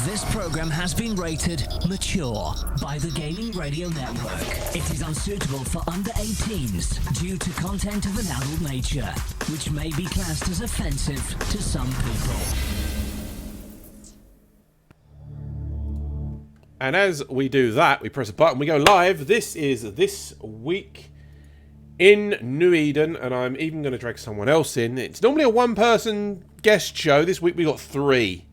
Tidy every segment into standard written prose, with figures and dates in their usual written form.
This program has been rated mature by the Gaming Radio Network. It is unsuitable for under 18s due to content of an adult nature, which may be classed as offensive to some people. And as we do that, we press a button, we go live. This is This Week in New Eden, and I'm even going to drag someone else in. It's normally a one-person guest show. This week we got three.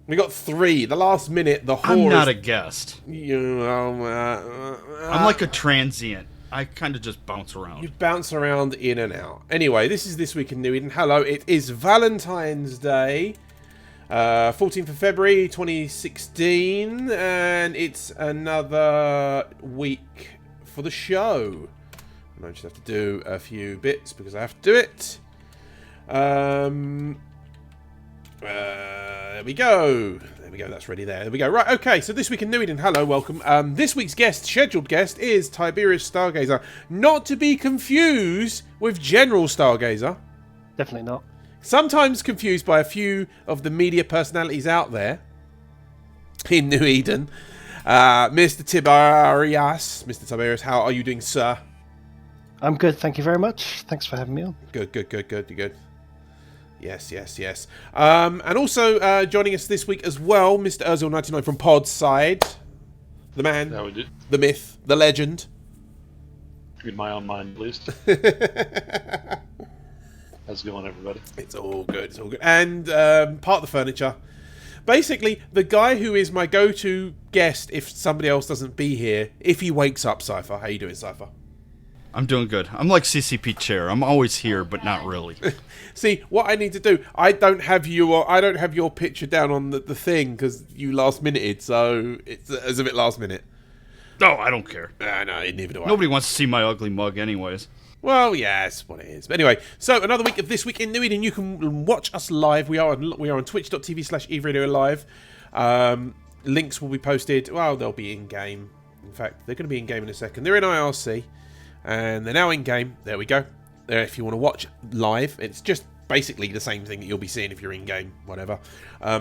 We got three. The last minute, the horror. I'm not a guest. I'm I'm like a transient. I kind of just bounce around. You bounce around in and out. Anyway, this is This Week in New Eden. Hello, it is Valentine's Day. 14th of February 2016, and it's another week for the show. And I just have to do a few bits because I have to do it. There we go. There we go. That's ready there. There we go. Right, okay. So This Week in New Eden. Hello, welcome. This week's scheduled guest, is Tiberius Stargazer. Not to be confused with General Stargazer. Definitely not. Sometimes confused by a few of the media personalities out there in New Eden. Mr. Tiberius. Mr. Tiberius, how are you doing, sir? I'm good, thank you very much. Thanks for having me on. Good. You're good. Yes. And also joining us this week as well, Mr. Urzil99 from Pod's side. The man, the myth, the legend. Read my own mind, please. How's it going, everybody? It's all good. And part of the furniture. Basically, the guy who is my go-to guest if somebody else doesn't be here, if he wakes up, Cypher. How you doing, Cypher? I'm doing good. I'm like CCP Chair. I'm always here, but not really. See, what I need to do, I don't have your picture down on the thing because you last minuted, so it's a bit last minute. No, I don't care. No, neither do I. Nobody wants to see my ugly mug anyways. Well, yeah, that's what it is. But anyway, so another week of This Week in New Eden. You can watch us live. We are on twitch.tv/EveRadio Live. Links will be posted. Well, they'll be in-game. In fact, they're going to be in-game in a second. They're in IRC, and they're now in-game. There we go. There, if you want to watch live, it's just basically the same thing that you'll be seeing if you're in-game, whatever.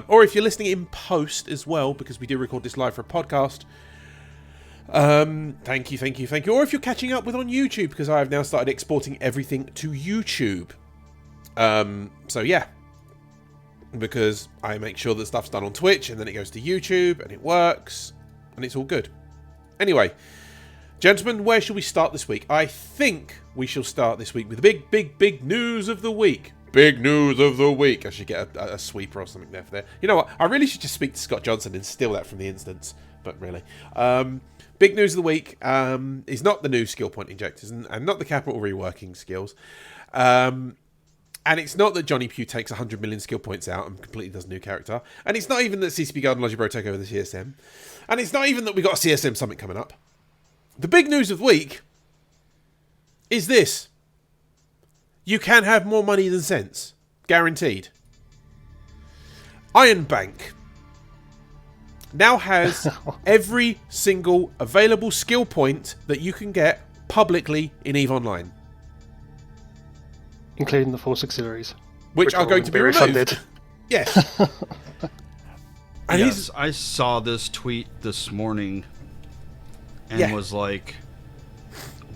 Or if you're listening in post as well, because we do record this live for a podcast. Thank you. Or if you're catching up with on YouTube, because I have now started exporting everything to YouTube. So yeah, because I make sure that stuff's done on Twitch and then it goes to YouTube and it works and it's all good. Anyway, gentlemen, where shall we start this week? I think we shall start this week with the big news of the week. Big news of the week. I should get a sweeper or something there for there. You know what? I really should just speak to Scott Johnson and steal that from the instance. But really. Big news of the week is not the new skill point injectors and not the capital reworking skills. And it's not that Johnny Pugh takes 100 million skill points out and completely does a new character. And it's not even that CCP Guard and Logibro take over the CSM. And it's not even that we got a CSM Summit coming up. The big news of the week is this. You can have more money than sense. Guaranteed. Iron Bank now has every single available skill point that you can get publicly in EVE Online. Including the Force Auxiliaries. Which are going to be removed. Yes. And yes, I saw this tweet this morning and was like,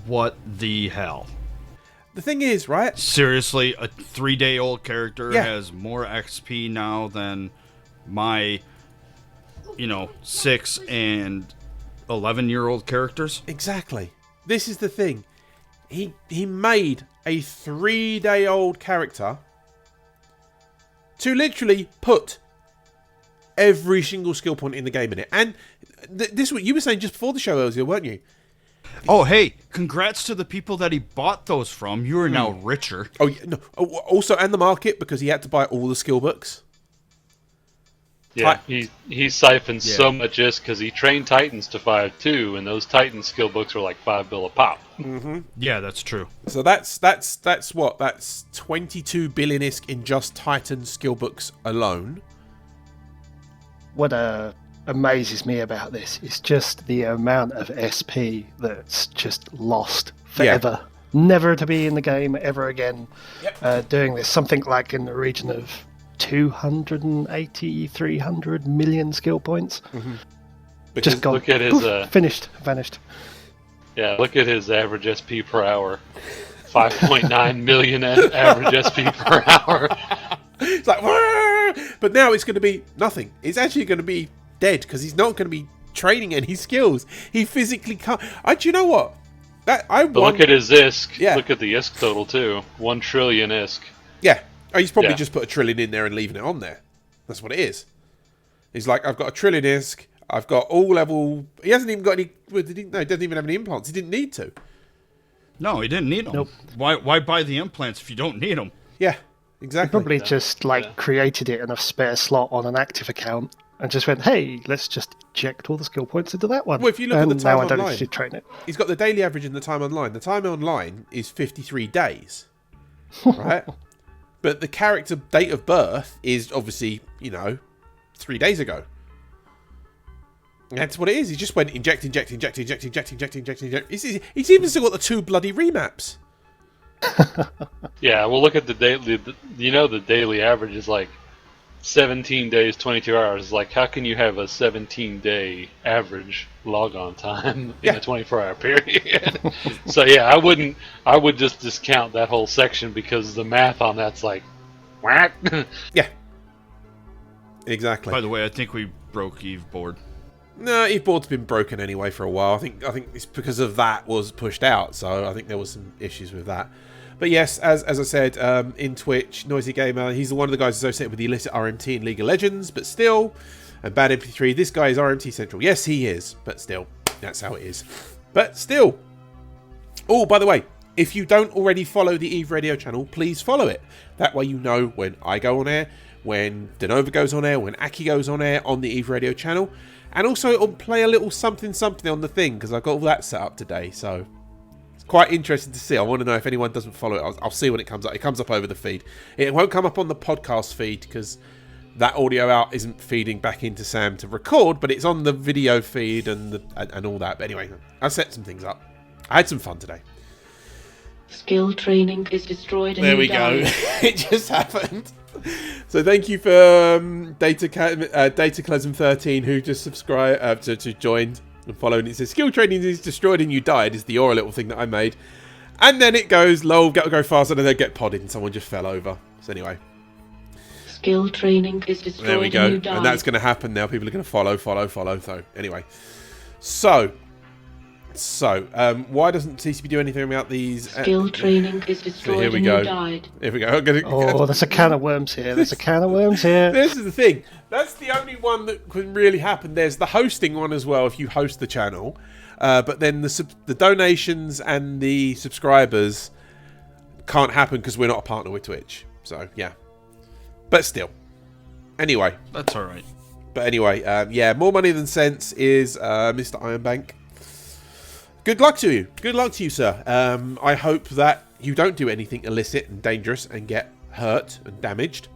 what the hell? The thing is, right? Seriously, a 3-day-old character has more XP now than my 6 and 11-year-old characters. Exactly. This is the thing. He made a 3-day-old character to literally put every single skill point in the game in it. And this what you were saying just before the show, Elzia, weren't you? Oh, hey, congrats to the people that he bought those from. You are now richer. Oh, yeah, no. Also, and the market, because he had to buy all the skill books. Yeah, he siphoned so much just because he trained Titans to 5-2, and those Titan skill books were like $5 a pop. Mm-hmm. Yeah, that's true. So that's what? That's 22 billion ISK in just Titan skill books alone. What amazes me about this is just the amount of SP that's just lost forever. Yeah. Never to be in the game ever again. Yep. Doing this, something like in the region of 280, 300 million skill points. Because Just gone. Look at his finished, vanished. yeah. Look at his average SP per hour. 5.9 million average SP per hour. it's like, "Wah!" But now it's going to be nothing. It's actually going to be dead because he's not going to be training any skills. He physically can't. Do you know what? But look at his ISK. Yeah. Look at the ISK total too. 1 trillion ISK. Yeah. Oh, he's probably Yeah. just put a trillion in there and leaving it on there. That's what it is. He's like, I've got a trillion ISK. I've got all level. He hasn't even got any. Well, he doesn't even have any implants. He didn't need to. No, he didn't need them. Nope. Why buy the implants if you don't need them? Yeah, exactly. Probably just created it in a spare slot on an active account and just went, hey, let's just inject all the skill points into that one. Well, if you look at and the time now I don't online- actually train it. He's got the daily average and the time online. The time online is 53 days, right? But the character date of birth is obviously, 3 days ago. That's what it is. He just went inject. He's even still got the 2 bloody remaps. Yeah, well, look at the daily. The daily average is like 17 days, 22 hours. Like, how can you have a 17-day average logon time in a 24-hour period? So yeah, I would just discount that whole section because the math on that's like, whack. Yeah. Exactly. By the way, I think we broke Eve board. No, Eve board's been broken anyway for a while. I think it's because of that was pushed out. So I think there was some issues with that. But yes, as I said, in Twitch, Noisy Gamer, he's one of the guys associated with the illicit RMT in League of Legends, but still, and Bad MP3, this guy is RMT Central. Yes, he is, but still, that's how it is. But still. Oh, by the way, if you don't already follow the Eve Radio channel, please follow it. That way you know when I go on air, when Denova goes on air, when Aki goes on air on the Eve Radio channel. And also it'll play a little something on the thing, because I've got all that set up today, so it's quite interesting to see. I want to know if anyone doesn't follow it. I'll see when it comes up. It comes up over the feed. It won't come up on the podcast feed, because that audio out isn't feeding back into Sam to record, but it's on the video feed and all that. But anyway, I set some things up. I had some fun today. Skill training is destroyed and There you we go. die. It just happened. So thank you for Dataclasm13 who just subscribed to joined and followed. It says skill training is destroyed and you died is the aura little thing that I made. And then it goes lol, go faster, and then get podded and someone just fell over. So anyway. Skill training is destroyed There we go. and you die. And that's going to happen now. People are going to follow. So anyway. So, why doesn't TCP do anything about these? Skill training is destroyed here we and go. you died. Here we go. Oh, there's a can of worms here. This is the thing. That's the only one that can really happen. There's the hosting one as well if you host the channel. But then the donations and the subscribers can't happen because we're not a partner with Twitch. So, yeah. But still. Anyway. That's alright. But anyway, yeah, more money than sense is Mr. Ironbank. Good luck to you. Good luck to you, sir. I hope that you don't do anything illicit and dangerous and get hurt and damaged.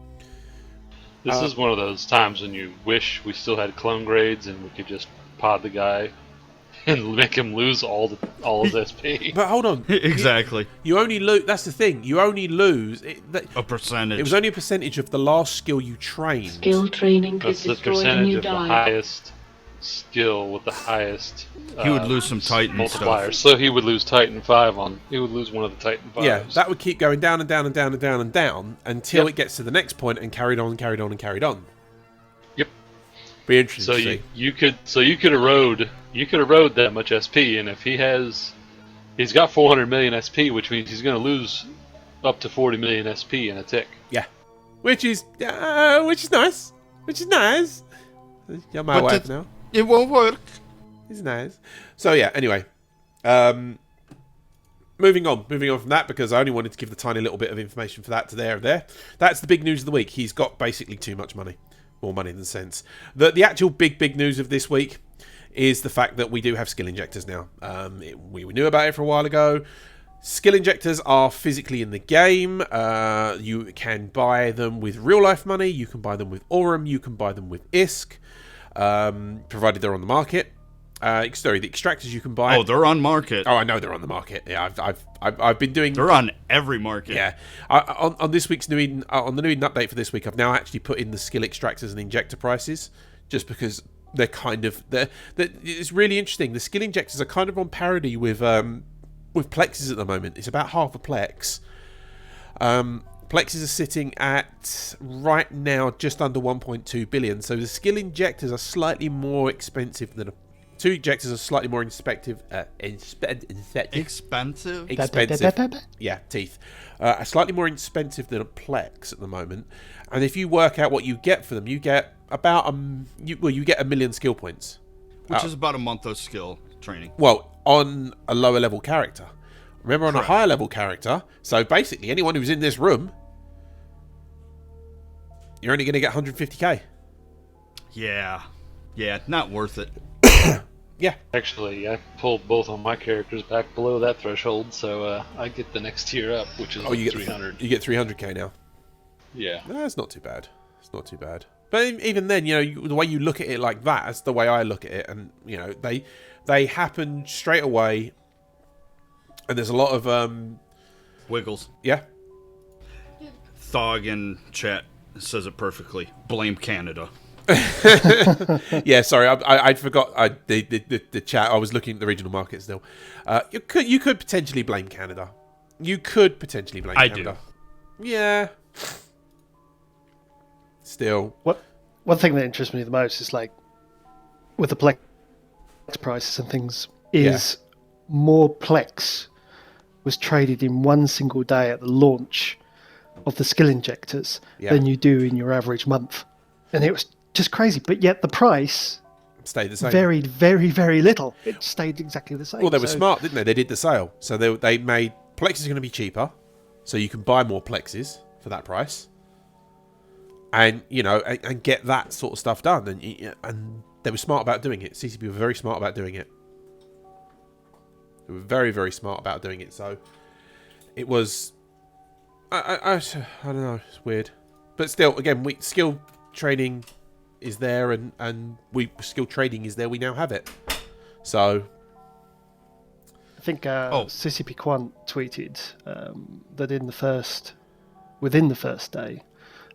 This is one of those times when you wish we still had clone grades and we could just pod the guy and make him lose all his SP. But hold on. Exactly. You only lose. That's the thing. You only lose a percentage. It was only a percentage of the last skill you trained. Skill training That's is the destroyed and percentage you of the die. highest skill with the highest. He would lose some Titan multipliers. stuff. So he would lose Titan 5 on. He would lose one of the Titan 5s. Yeah, that would keep going down and down and down and down and down until Yep. it gets to the next point and carried on and carried on and carried on. Yep. Be interesting So to see. you could erode that much SP, and if he's got 400 million SP, which means he's going to lose up to 40 million SP in a tick. Yeah, which is nice. Which is nice. You're my wife now. It won't work. It's nice. So yeah. Anyway, moving on from that because I only wanted to give the tiny little bit of information for that to there. That's the big news of the week. He's got basically too much money, more money than sense. The actual big news of this week is the fact that we do have skill injectors now. We knew about it for a while ago. Skill injectors are physically in the game. You can buy them with real life money. You can buy them with Aurum. You can buy them with ISK, provided they're on the market. Sorry, the extractors you can buy. Oh, they're on market. Oh, I know they're on the market. Yeah, I've been doing. They're on every market. Yeah, on this week's New Eden, on the New Eden update for this week, I've now actually put in the skill extractors and injector prices, just because they're kind of it's really interesting. The skill injectors are kind of on parity with plexes at the moment. It's about half a plex. Plexes are sitting at right now just under 1.2 billion. So the skill injectors are slightly more expensive than two injectors are slightly more expensive. Expensive. Yeah, teeth. Are slightly more expensive than a plex at the moment. And if you work out what you get for them, you get about you get 1 million skill points, which is about a month of skill training. Well, on a lower level character. Remember, on a higher level character, so basically anyone who's in this room, you're only going to get 150k. Yeah, not worth it. Yeah. Actually, I pulled both of my characters back below that threshold, so I get the next tier up, which is you get 300. You get 300k now. Yeah. No, it's not too bad. It's not too bad. But even then, the way you look at it like that, that's the way I look at it. And, they happen straight away. And there's a lot of... Wiggles. Yeah. Thog in chat says it perfectly. Blame Canada. Yeah, sorry, I forgot the chat. I was looking at the regional market still. You could potentially blame Canada. You could potentially blame Canada. Do. Yeah. Still. One thing that interests me the most is with the Plex prices and things is more Plex was traded in one single day at the launch of the skill injectors than you do in your average month. And it was just crazy. But yet the price stayed the same. Varied very, very little. It stayed exactly the same. Well, they were smart, didn't they? They did the sale. So they made Plex is going to be cheaper. So you can buy more Plexes for that price. And, and get that sort of stuff done. And they were smart about doing it. CCP were very smart about doing it. They were very, very smart about doing it. So it was... I don't know. It's weird. But still, again, skill training is there. And skill trading is there. We now have it. So... I think CCP Quant tweeted that within the first day,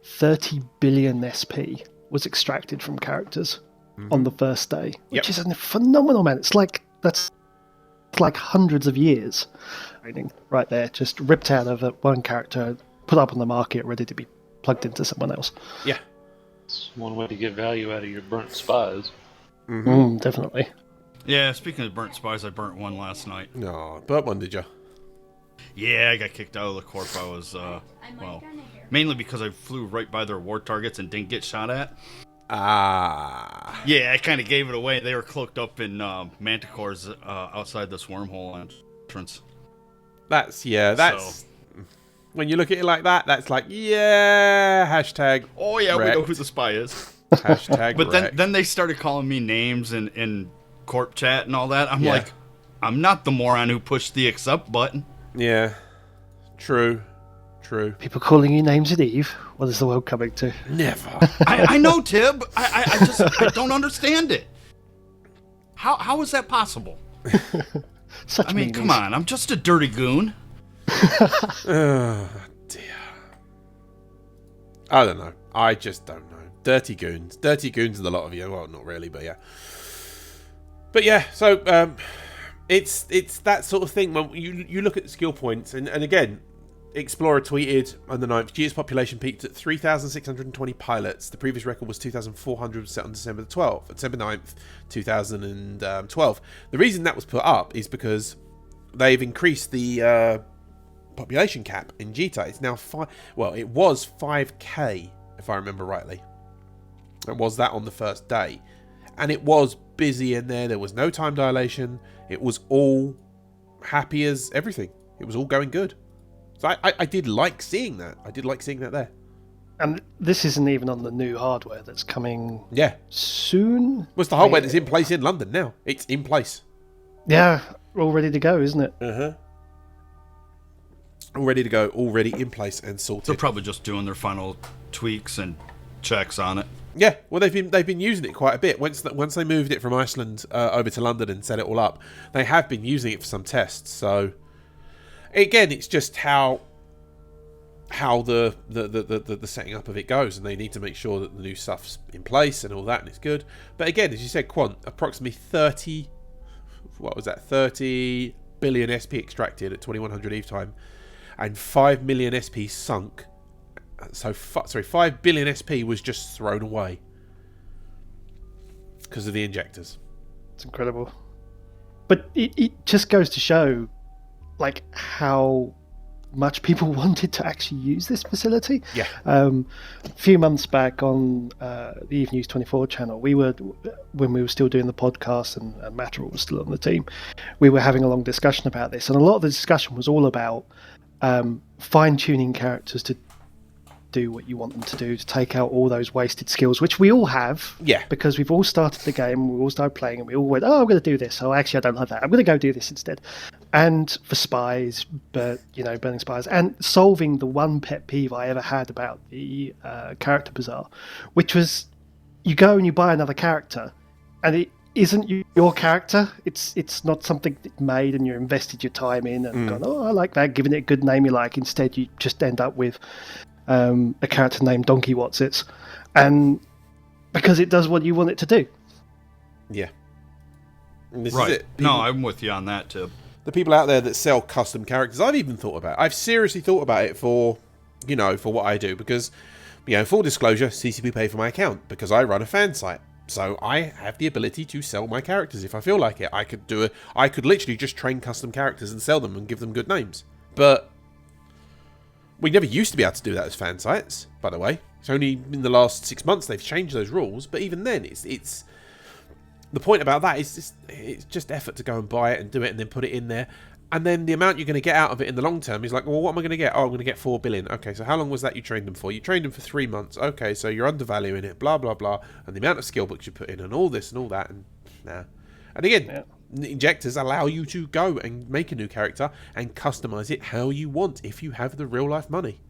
30 billion SP was extracted from characters on the first day, which is a phenomenal amount. It's like hundreds of years right there, just ripped out of one character, put up on the market, ready to be plugged into someone else. Yeah, it's one way to get value out of your burnt spies. Definitely. Yeah, speaking of burnt spies, I burnt one last night. No, burnt one, did you? Yeah, I got kicked out of the corp. I was, mainly because I flew right by their war targets and didn't get shot at. Yeah, I kind of gave it away. They were cloaked up in manticores outside this wormhole entrance. That's when you look at it like that, that's hashtag. Oh yeah, wrecked. we know who the spy is. Hashtag. But then they started calling me names in corp chat and all that. I'm like, I'm not the moron who pushed the accept button. Yeah, true. People calling you names at Eve. What is the world coming to? Never. I know, Tib. I don't understand it. How is that possible? Such meanness. Come on. I'm just a dirty goon. Oh, dear. I don't know. I just don't know. Dirty goons. Dirty goons are the lot of you. Well, not really, but yeah. But yeah, so it's that sort of thing. When you look at the skill points, and again, Explorer tweeted on the 9th, GS population peaked at 3,620 pilots. The previous record was 2,400 set on December 9th, 2012. The reason that was put up is because they've increased the population cap in GTAR. It's now it was 5k, if I remember rightly. It was that on the first day. And it was busy in there. There was no time dilation. It was all happy as everything. It was all going good. So I did like seeing that. I did like seeing that there. And this isn't even on the new hardware that's coming soon. Well, it's the hardware that's in place in London now. It's in place. Yeah, all ready to go, isn't it? Uh-huh. All ready to go, already in place and sorted. They're probably just doing their final tweaks and checks on it. Yeah, well, they've been using it quite a bit. Once they moved it from Iceland over to London and set it all up, they have been using it for some tests. So again, it's just how the setting up of it goes, and they need to make sure that the new stuff's in place and all that, and it's good. But again, as you said, Quant, approximately 30 billion SP extracted at 2100 EVE time, and 5 million SP sunk. So 5 billion SP was just thrown away because of the injectors. It's incredible. But it just goes to show like how much people wanted to actually use this facility. Yeah. A few months back on the Eve News 24 channel, when we were still doing the podcast and Matterall was still on the team, we were having a long discussion about this, and a lot of the discussion was all about fine-tuning characters to do what you want them to do, to take out all those wasted skills, which we all have. Yeah. Because we've all started the game, we all started playing, and we all went, I'm going to do this. Oh, actually, I don't like that. I'm going to go do this instead. And for spies, burning spies, and solving the one pet peeve I ever had about the character bazaar, which was you go and you buy another character, and it isn't your character. It's not something that you made and you invested your time in and gone, oh, I like that, giving it a good name you like. Instead, you just end up with a character named Donkey Watsits, and because it does what you want it to do. Yeah. And this right. is it. No, I'm with you on that too. The people out there that sell custom characters, I've seriously thought about it for what I do, because, full disclosure, CCP pay for my account because I run a fan site. So I have the ability to sell my characters if I feel like it. I could literally just train custom characters and sell them and give them good names. But we never used to be able to do that as fan sites, by the way. It's only in the last 6 months they've changed those rules. But even then, it's the point about that is it's just effort to go and buy it and do it and then put it in there. And then the amount you're going to get out of it in the long term is like, well, what am I going to get? Oh, I'm going to get 4 billion. Okay, so how long was that you trained them for? You trained them for 3 months. Okay, so you're undervaluing it, blah, blah, blah. And the amount of skill books you put in and all this and all that. And nah. And again, injectors allow you to go and make a new character and customize it how you want if you have the real life money.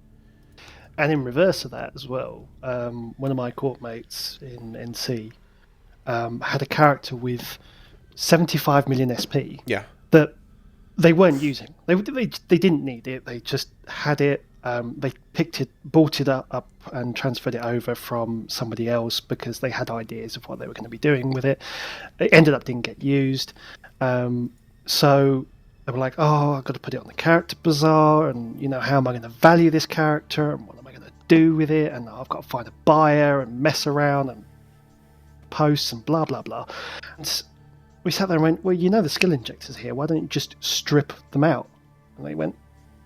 And in reverse of that as well, one of my court mates in NC had a character with 75 million SP that they weren't using. They didn't need it. They just had it. They bought it up and transferred it over from somebody else because they had ideas of what they were going to be doing with it. It ended up didn't get used. So they were like, oh, I've got to put it on the character bazaar, and how am I going to value this character, and what am I going to do with it, and I've got to find a buyer and mess around and posts and blah blah blah. And we sat there and went, well, the skill injectors here, why don't you just strip them out? And they went,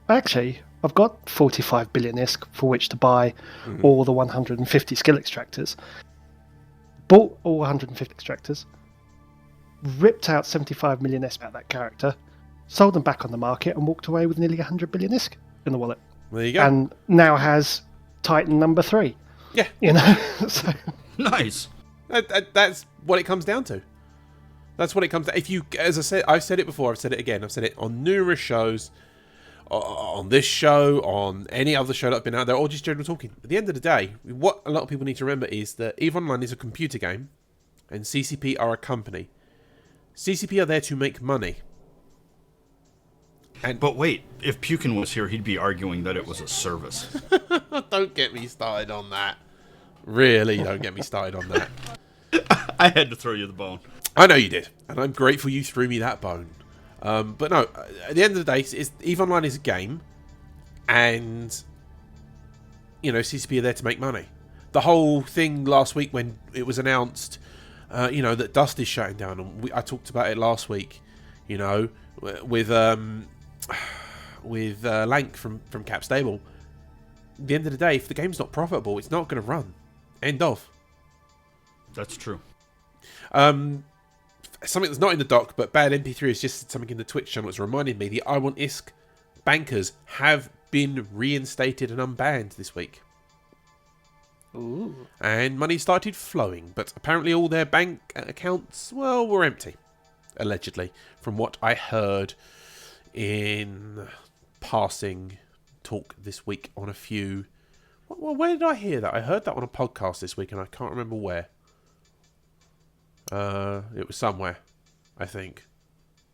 actually, I've got 45 billion ISK for which to buy all the 150 skill extractors. Bought all 150 extractors, ripped out 75 million ISK out of that character, sold them back on the market, and walked away with nearly 100 billion ISK in the wallet. There you go. And now has Titan number 3. Yeah. So Nice. That's what it comes down to. That's what it comes to. If you, as I said, I've said it before, I've said it again, I've said it on numerous shows, on this show, on any other show that I've been out there, or just general talking. At the end of the day, what a lot of people need to remember is that EVE Online is a computer game, and CCP are a company. CCP are there to make money. But wait, if Pukin was here, he'd be arguing that it was a service. Don't get me started on that. Really, don't get me started on that. I had to throw you the bone. I know you did, and I'm grateful you threw me that bone. But no, at the end of the day, EVE Online is a game, and CCP are there to make money. The whole thing last week when it was announced, that Dust is shutting down, and I talked about it last week. With Lank from Cap Stable. At the end of the day, if the game's not profitable, it's not going to run. End of. That's true. Something that's not in the doc, but Bad MP3 has just said something in the Twitch channel that's reminded me the I Want ISK bankers have been reinstated and unbanned this week. Ooh. And money started flowing, but apparently all their bank accounts, were empty. Allegedly, from what I heard in passing talk this week on a few Well, where did I hear that? I heard that on a podcast this week, and I can't remember where. It was somewhere, I think.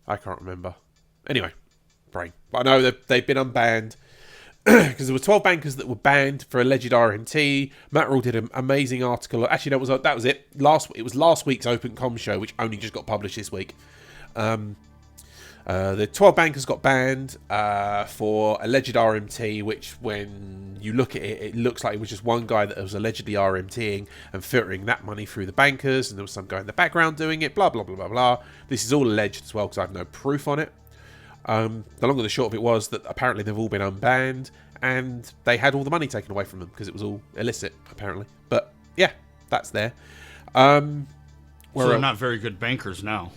I can't remember. Anyway, brain. But I know they've been unbanned because there were 12 bankers that were banned for alleged RMT. Matt Rule did an amazing article. Actually, that was it. It was last week's OpenCom show, which only just got published this week. The 12 bankers got banned for alleged RMT, which when you look at it, it looks like it was just one guy that was allegedly RMTing and filtering that money through the bankers, and there was some guy in the background doing it, blah, blah, blah, blah, blah. This is all alleged as well because I have no proof on it. The long and the short of it was that apparently they've all been unbanned and they had all the money taken away from them because it was all illicit, apparently. But yeah, that's there. So they're not very good bankers now.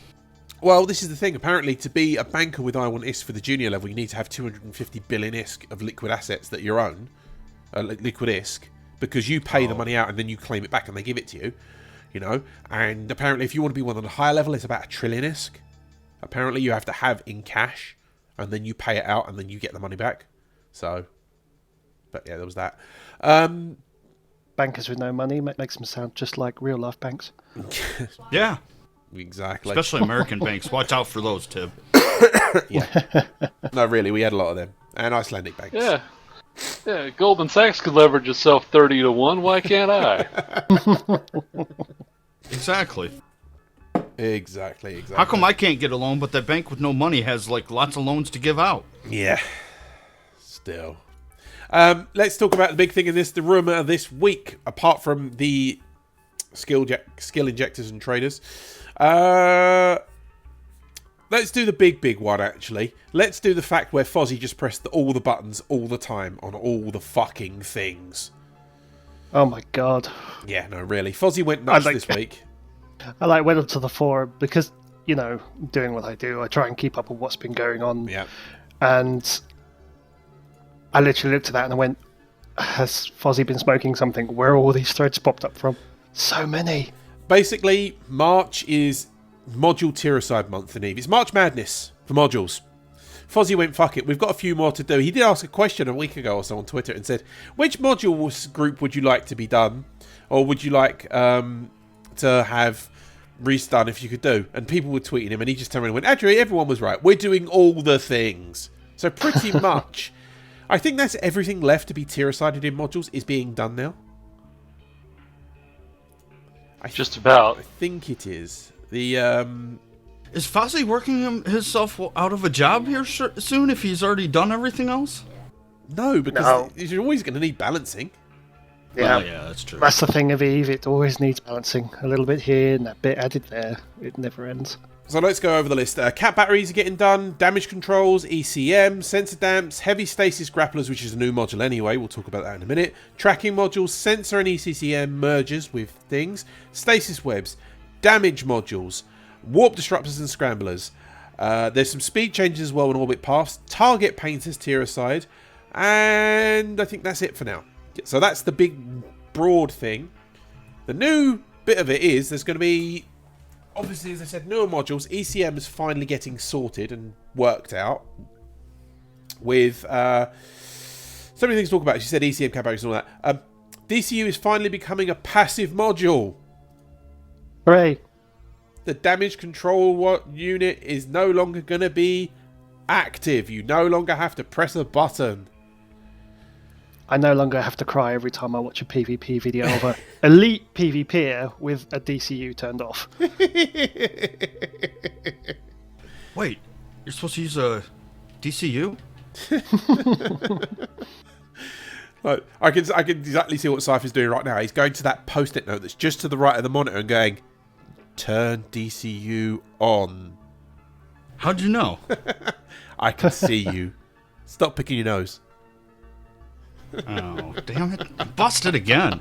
Well, this is the thing. Apparently, to be a banker with I1ISK for the junior level, you need to have 250 billion ISK of liquid assets that you own, liquid ISK, because you pay the money out and then you claim it back and they give it to you, you know. And apparently, if you want to be one on a higher level, it's about 1 trillion ISK. Apparently, you have to have in cash, and then you pay it out and then you get the money back. So, but yeah, there was that. Bankers with no money makes them sound just like real life banks. Yeah. Exactly. Especially American banks. Watch out for those, Tib. Yeah. No, really, we had a lot of them. And Icelandic banks. Yeah. Yeah, Goldman Sachs could leverage itself 30-1. Why can't I? Exactly. Exactly. How come I can't get a loan, but that bank with no money has like lots of loans to give out? Yeah. Still. Let's talk about the big thing in this, the rumour this week, apart from the skill injectors and traders. Let's do the big one, actually. Let's do the fact where Fozzie just pressed all the buttons all the time on all the fucking things. Oh my god. Yeah, no, really. Fozzie went nuts this week. I went onto the forum because, you know, doing what I do, I try and keep up with what's been going on. Yeah. And I literally looked at that and I went, has Fozzie been smoking something? Where are all these threads popped up from? So many. Basically, March is module Tiericide month in EVE. It's March Madness for modules. Fozzie went, fuck it, we've got a few more to do. He did ask a question a week ago or so on Twitter and said, which module group would you like to be done? Or would you like to have redone if you could do? And people were tweeting him and he just turned around and went, actually, everyone was right. We're doing all the things. So pretty much, I think that's everything left to be Tiericided in modules is being done now. Just about. I think it is. The Is Fozzie working himself out of a job here soon if he's already done everything else? No, because you're always going to need balancing. Yeah. Well, yeah, that's true. That's the thing of EVE, it always needs balancing. A little bit here and that bit added there. It never ends. So let's go over the list. Cat batteries are getting done, damage controls, ECM, sensor damps, heavy stasis grapplers, which is a new module anyway, we'll talk about that in a minute, tracking modules, sensor and ECCM mergers with things, stasis webs, damage modules, warp disruptors and scramblers. There's some speed changes as well in orbit paths, target painters Tiericide, and I think that's it for now. So that's the big broad thing. The new bit of it is there's going to be, obviously, as I said, newer modules. ECM is finally getting sorted and worked out with so many things to talk about. She said ECM, cat batteries and all that. DCU is finally becoming a passive module. Hooray. The damage control unit is no longer going to be active. You no longer have to press a button. I no longer have to cry every time I watch a PvP video of an elite PvPer with a DCU turned off. Wait, you're supposed to use a DCU? Like, I can exactly see what Cypher's doing right now. He's going to that post-it note that's just to the right of the monitor and going, turn DCU on. How'd you know? I can see you. Stop picking your nose. Oh, damn it. I busted again.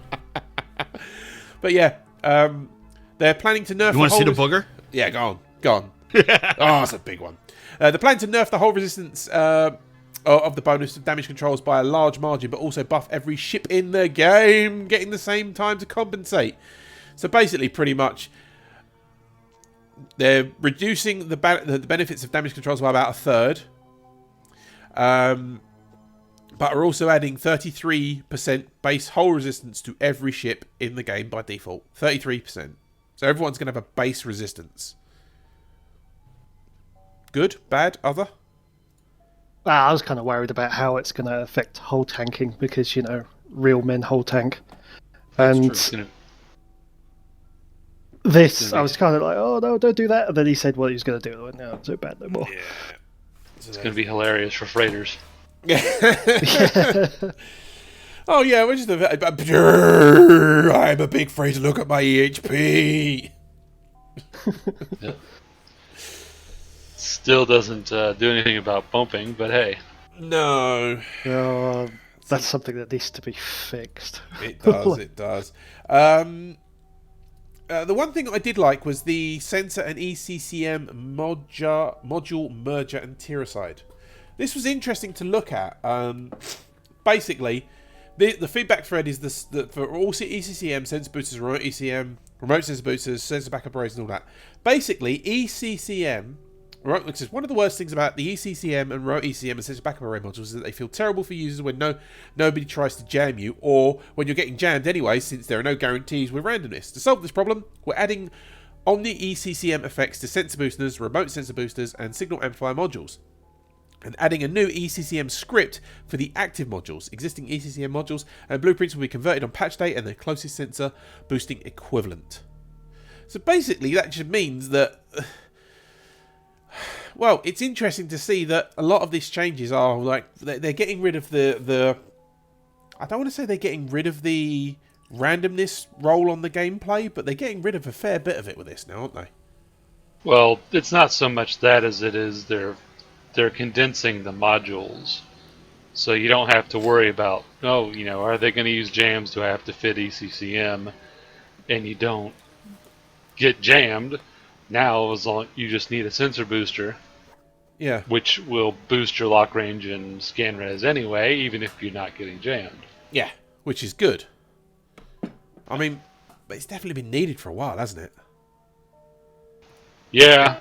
But yeah, they're planning to nerf. You want to see the booger? Yeah, go on. Oh, that's a big one. They're planning to nerf the whole resistance of the bonus of damage controls by a large margin, but also buff every ship in the game, getting the same time to compensate. So basically, pretty much, they're reducing the benefits of damage controls by about a third. but are also adding 33% base hull resistance to every ship in the game by default. 33%. So everyone's going to have a base resistance. Good? Bad? Other? I was kind of worried about how it's going to affect hull tanking because, real men hull tank. And this, I was kind of like, oh no, don't do that. And then he said what he was going to do. I went, no, it's so bad no more. Yeah. It's going to be hilarious for freighters. Oh yeah, which is I'm a big freighter. Look at my EHP. Yeah. Still doesn't do anything about bumping, but hey. No. That's something that needs to be fixed. It does. It does. The one thing I did like was the sensor and ECCM module merger and tiericide. This was interesting to look at. Basically, the feedback thread is that for all ECCM, sensor boosters, remote ECM, remote sensor boosters, sensor backup arrays and all that. Basically, ECCM, right, which is one of the worst things about the ECCM and remote ECM and sensor backup array modules is that they feel terrible for users when nobody tries to jam you, or when you're getting jammed anyway, since there are no guarantees with randomness. To solve this problem, we're adding Omni ECCM effects to sensor boosters, remote sensor boosters, and signal amplifier modules, and adding a new ECCM script for the active modules. Existing ECCM modules and blueprints will be converted on patch day and their closest sensor boosting equivalent. So basically, that just means that... Well, it's interesting to see that a lot of these changes are like... They're getting rid of the... I don't want to say they're getting rid of the randomness role on the gameplay, but they're getting rid of a fair bit of it with this now, aren't they? Well, it's not so much that as it is they're condensing the modules, so you don't have to worry about, are they going to use jams? Do I have to fit ECCM? And you don't get jammed. Now, as long you just need a sensor booster, Yeah. which will boost your lock range and scan res anyway, even if you're not getting jammed. Yeah, which is good. I mean, but it's definitely been needed for a while, hasn't it? Yeah,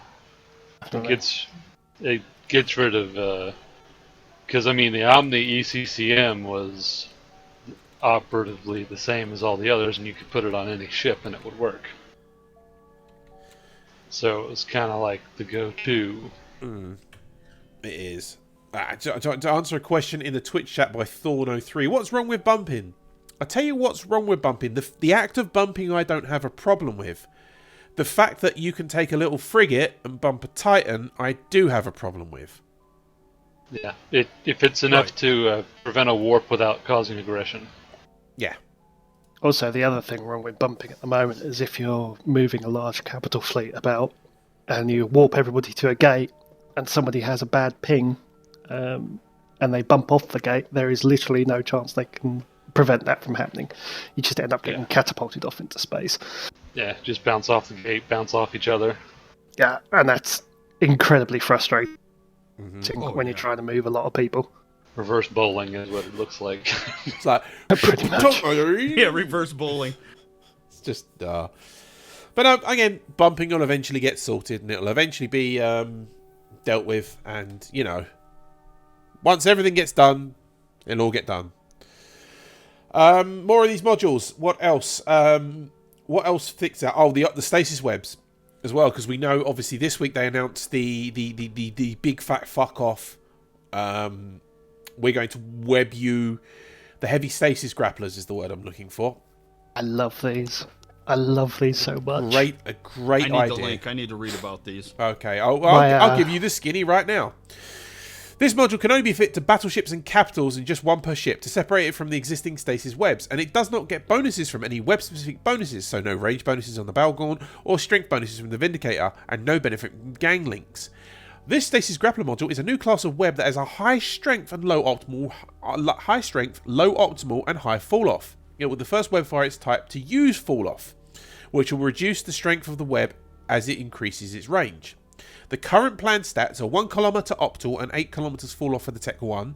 it gets rid of, because the Omni ECCM was operatively the same as all the others, and you could put it on any ship and it would work. So it was kind of like the go-to. It is. To answer a question in the Twitch chat by Thorno3, what's wrong with bumping? I'll tell you what's wrong with bumping. The act of bumping I don't have a problem with. The fact that you can take a little frigate and bump a Titan, I do have a problem with. Yeah, if it's enough to prevent a warp without causing aggression. Yeah. Also, the other thing wrong with bumping at the moment is if you're moving a large capital fleet about and you warp everybody to a gate and somebody has a bad ping and they bump off the gate, there is literally no chance they can prevent that from happening. You just end up getting catapulted off into space. Yeah, just bounce off the gate, bounce off each other. Yeah, and that's incredibly frustrating when you're trying to move a lot of people. Reverse bowling is what it looks like. It's like... Pretty much. Yeah, reverse bowling. It's just... But again, bumping will eventually get sorted and it'll eventually be dealt with. And, once everything gets done, it'll all get done. More of these modules. What else? What else fixed out? Oh, the stasis webs as well, because we know obviously this week they announced the big fat fuck off. We're going to web you the heavy stasis grapplers is the word I'm looking for. I love these. I love these so much. A great idea. I need the link. I need to read about these. Okay, I'll give you the skinny right now. This module can only be fit to battleships and capitals and just one per ship to separate it from the existing stasis webs, and it does not get bonuses from any web-specific bonuses, so no range bonuses on the Balgorn or strength bonuses from the Vindicator, and no benefit from gang links. This stasis grappler module is a new class of web that has a high strength, low optimal, and high fall off. It will be the first web fire its type to use fall off, which will reduce the strength of the web as it increases its range. The current planned stats are 1 km optal and 8 km fall off for the Tech 1,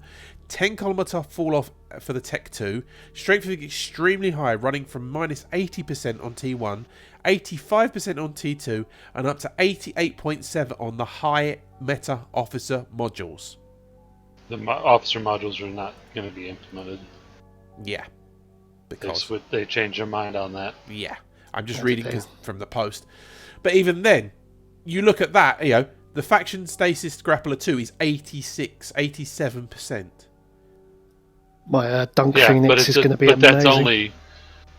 10 km fall off for the Tech 2, strength is extremely high, running from minus 80% on T1, 85% on T2, and up to 88.7 on the high meta officer modules. the officer modules are not going to be implemented. Yeah. Because they changed their mind on that. Yeah. I'm just reading from the post. But even then, you look at that, the Faction Stasis Grappler 2 is 87%. My Dunk Phoenix is going to be amazing.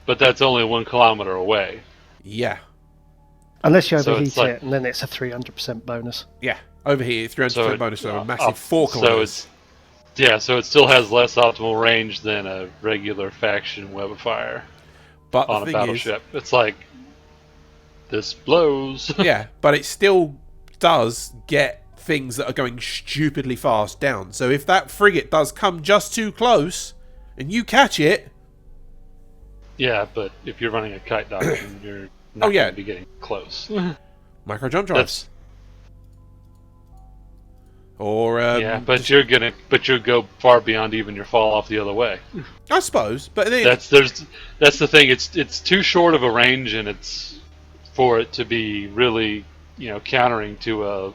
But that's only 1 kilometer away. Yeah. Unless you overheat it, and then it's a 300% bonus. Yeah. Overheat, 300% bonus, so a massive 4 kilometers. So it still has less optimal range than a regular faction web of fire on a battleship. It's like, this blows. Yeah, but it still does get things that are going stupidly fast down. So if that frigate does come just too close, and you catch it... Yeah, but if you're running a kite doctrine, you're not going to be getting close. Micro jump drives. Or but you'll go far beyond even your fall off the other way. I suppose, but then that's the thing. It's too short of a range, and it's for it to be really countering to a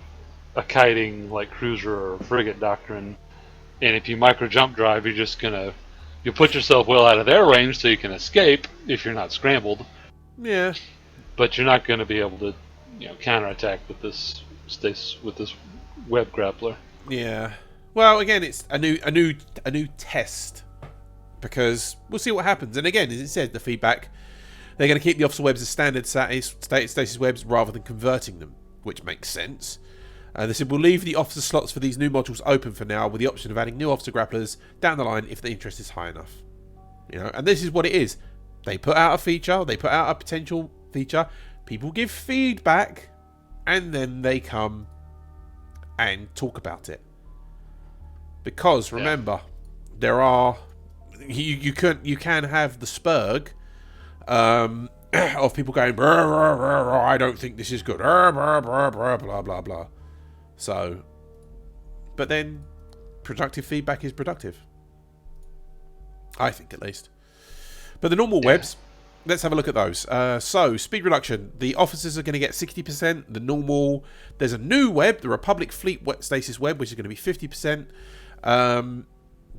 kiting like cruiser or frigate doctrine. And if you micro jump drive, you'll put yourself well out of their range so you can escape if you're not scrambled. Yeah, but you're not going to be able to counterattack with this web grappler. Yeah. Well, again, it's a new test, because we'll see what happens. And again, as it said, the feedback, they're going to keep the officer webs as standard stasis webs rather than converting them, which makes sense. They said we'll leave the officer slots for these new modules open for now, with the option of adding new officer grapplers down the line if the interest is high enough. And this is what it is. They put out a feature, they put out a potential feature, people give feedback, and then they come and talk about it. Because remember, there are you can have the spurg of people going brr, brr, brr, brr, I don't think this is good, brr, brr, brr, brr, blah blah blah. So, but then productive feedback is productive, I think, at least. But the normal webs, let's have a look at those. So, speed reduction. The officers are going to get 60%. The normal... There's a new web, the Republic Fleet Stasis web, which is going to be 50%.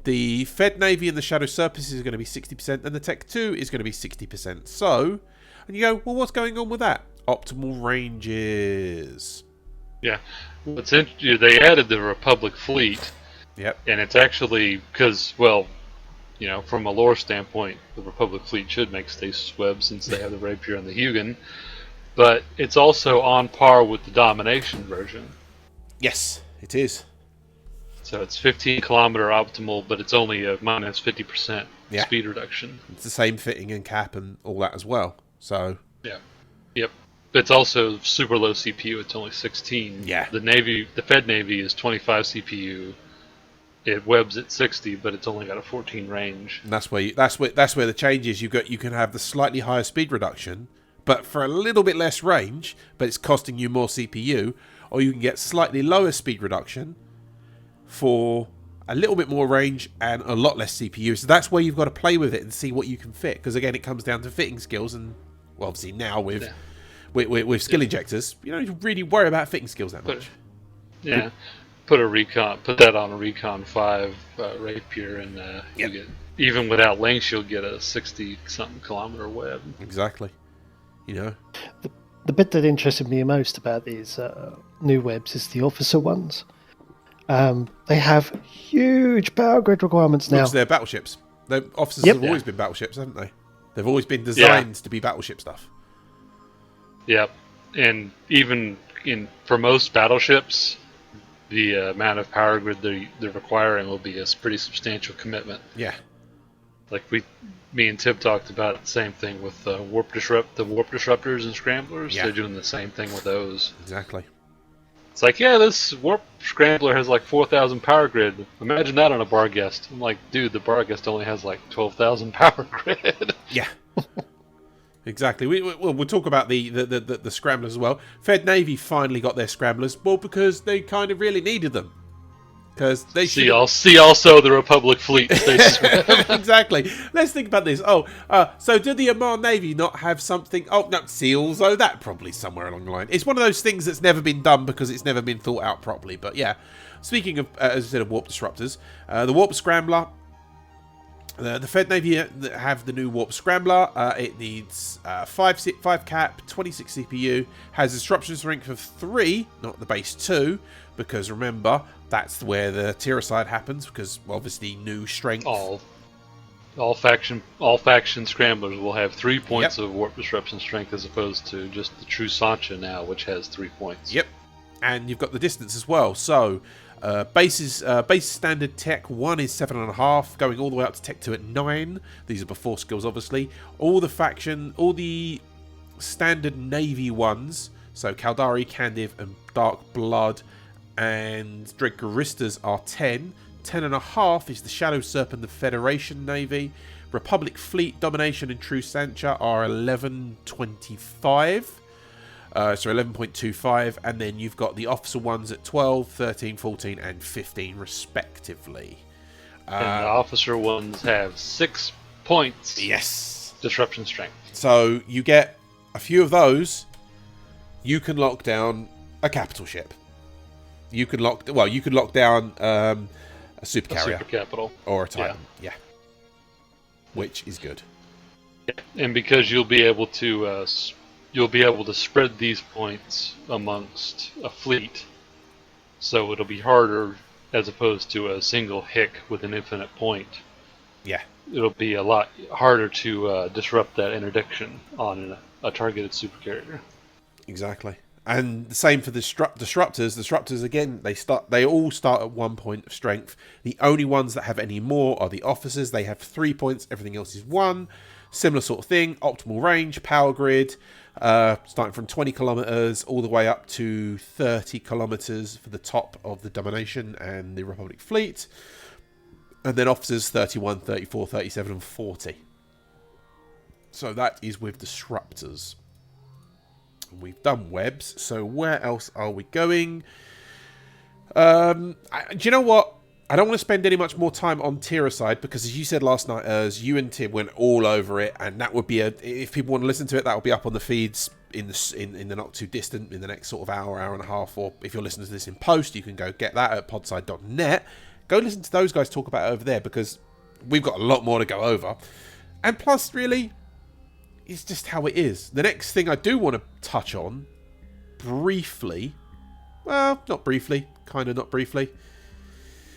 The Fed Navy and the Shadow Surfaces are going to be 60%. And the Tech 2 is going to be 60%. So, and you go, well, what's going on with that? Optimal ranges. Yeah. They added the Republic Fleet. Yep. And it's actually... Because, well... from a lore standpoint, the Republic Fleet should make stasis webs since they have the Rapier and the Hugin, but it's also on par with the Domination version. Yes, it is. So it's 15 kilometer optimal, but it's only a minus 50% speed reduction. It's the same fitting and cap and all that as well. So yep. It's also super low CPU. It's only 16. Yeah. The Fed Navy is 25 CPU. It webs at 60, but it's only got a 14 range. And that's where the change is. You can have the slightly higher speed reduction, but for a little bit less range, but it's costing you more CPU, or you can get slightly lower speed reduction for a little bit more range and a lot less CPU. So that's where you've got to play with it and see what you can fit. Because again, it comes down to fitting skills, and well, obviously now with skill injectors, you don't really worry about fitting skills that much. Yeah. Put that on a Recon 5 Rapier, and you get, even without links, you'll get a 60-something kilometer web. Exactly. The bit that interested me most about these new webs is the officer ones. They have huge power grid requirements now. Which they're battleships. Their officers have always been battleships, haven't they? They've always been designed to be battleship stuff. Yep, and even for most battleships, the amount of power grid they're requiring will be a pretty substantial commitment. Yeah. Like me and Tib talked about the same thing with the warp disruptors and scramblers. Yeah. They're doing the same thing with those. Exactly. It's like, this warp scrambler has like 4,000 power grid. Imagine that on a Barghest. I'm like, dude, the Barghest only has like 12,000 power grid. Yeah. Exactly. We'll talk about the scramblers as well. Fed Navy finally got their scramblers, well, because they kind of really needed them. Because they see also the Republic Fleet Stasis Web. Exactly. Let's think about this. So did the Oman Navy not have something? Oh, no, SEALs. Oh, that probably somewhere along the line. It's one of those things that's never been done because it's never been thought out properly. But yeah, speaking of, as I said, of warp disruptors, the Warp Scrambler. The Fed Navy have the new Warp Scrambler. It needs 5 cap, 26 CPU, has a disruption strength of 3, not the base 2, because remember, that's where the Tiericide happens, because obviously new strength. All faction scramblers will have 3 points of warp disruption strength as opposed to just the true Sancha now, which has 3 points. Yep, and you've got the distance as well. So base standard tech 1 is 7.5, going all the way up to tech 2 at 9. These are before skills, obviously. All the standard navy ones, so Caldari, Candiv, and Dark Blood, and Dregaristas are 10. 10.5 is the Shadow Serpent, the Federation Navy. Republic Fleet, Domination, and True Sancha are 11.25. So 11.25, and then you've got the officer ones at 12, 13, 14, and 15, respectively. And the officer ones have 6 points. Yes. Disruption strength. So you get a few of those. You can lock down a capital ship. You could lock down a super carrier, a super capital, or a Titan. Yeah. Which is good. Yeah. And because you'll be able to spread these points amongst a fleet, so it'll be harder as opposed to a single hick with an infinite point. Yeah. It'll be a lot harder to disrupt that interdiction on a targeted supercarrier. Exactly. And the same for the disruptors. Disruptors, again, they all start at 1 point of strength. The only ones that have any more are the officers. They have 3 points. Everything else is 1. Similar sort of thing. Optimal range, power grid, starting from 20 kilometers all the way up to 30 kilometers for the top of the Domination and the Republic Fleet. And then officers 31, 34, 37, and 40. So that is with disruptors. We've done webs, so where else are we going? Do you know what? I don't want to spend any much more time on Tiericide because, as you said last night, as you and Tim went all over it, and that would be if people want to listen to it, that will be up on the feeds in the not too distant, in the next sort of hour and a half, or if you're listening to this in post, you can go get that at podside.net. Go listen to those guys talk about it over there because we've got a lot more to go over, and plus, really. It's just how it is. The next thing I do want to touch on, briefly, well, not briefly, kind of not briefly,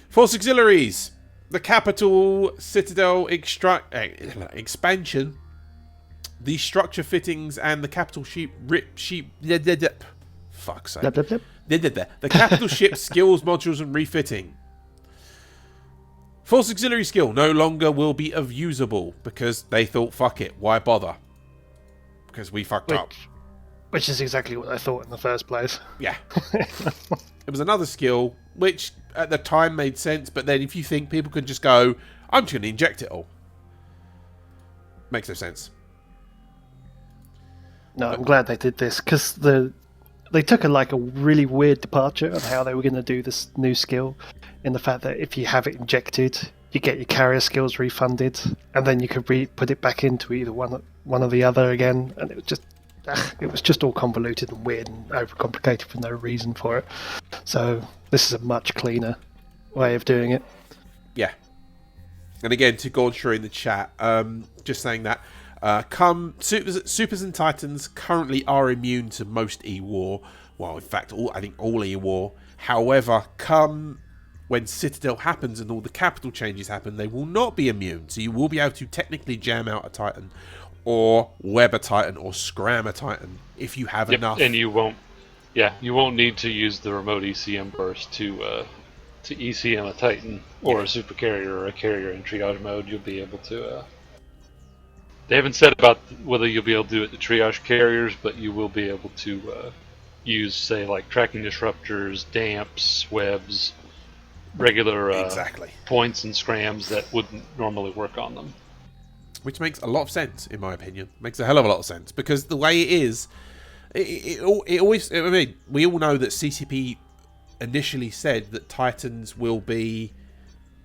Force Auxiliaries, the Capital Citadel expansion, the structure fittings, and the Capital fuck's sake. The Capital Ship skills, modules, and refitting. Force Auxiliary skill no longer will be usable because they thought, fuck it, why bother? Because we fucked up. Which is exactly what I thought in the first place. Yeah. It was another skill, which at the time made sense, but then if you think people can just go, I'm just going to inject it all. Makes no sense. No, I'm glad they did this, because they took a really weird departure on how they were going to do this new skill, in the fact that if you have it injected, you get your carrier skills refunded, and then you could put it back into either one or the other again, and it was just all convoluted and weird and overcomplicated for no reason for it. So this is a much cleaner way of doing it. Yeah. And again, to Gordon Shrew in the chat, just saying that Supers and Titans currently are immune to most E-War. Well, in fact, I think all E-War. However, when Citadel happens and all the capital changes happen, they will not be immune. So you will be able to technically jam out a Titan, or web a Titan, or scram a Titan if you have enough. And you won't need to use the remote ECM burst to ECM a Titan or a supercarrier or a carrier in triage mode. You'll be able to. They haven't said about whether you'll be able to do it to triage carriers, but you will be able to use, say, like tracking disruptors, damps, webs, regular points and scrams that wouldn't normally work on them. Which makes a lot of sense, in my opinion. Makes a hell of a lot of sense. Because the way it is, it always... I mean, we all know that CCP initially said that Titans will be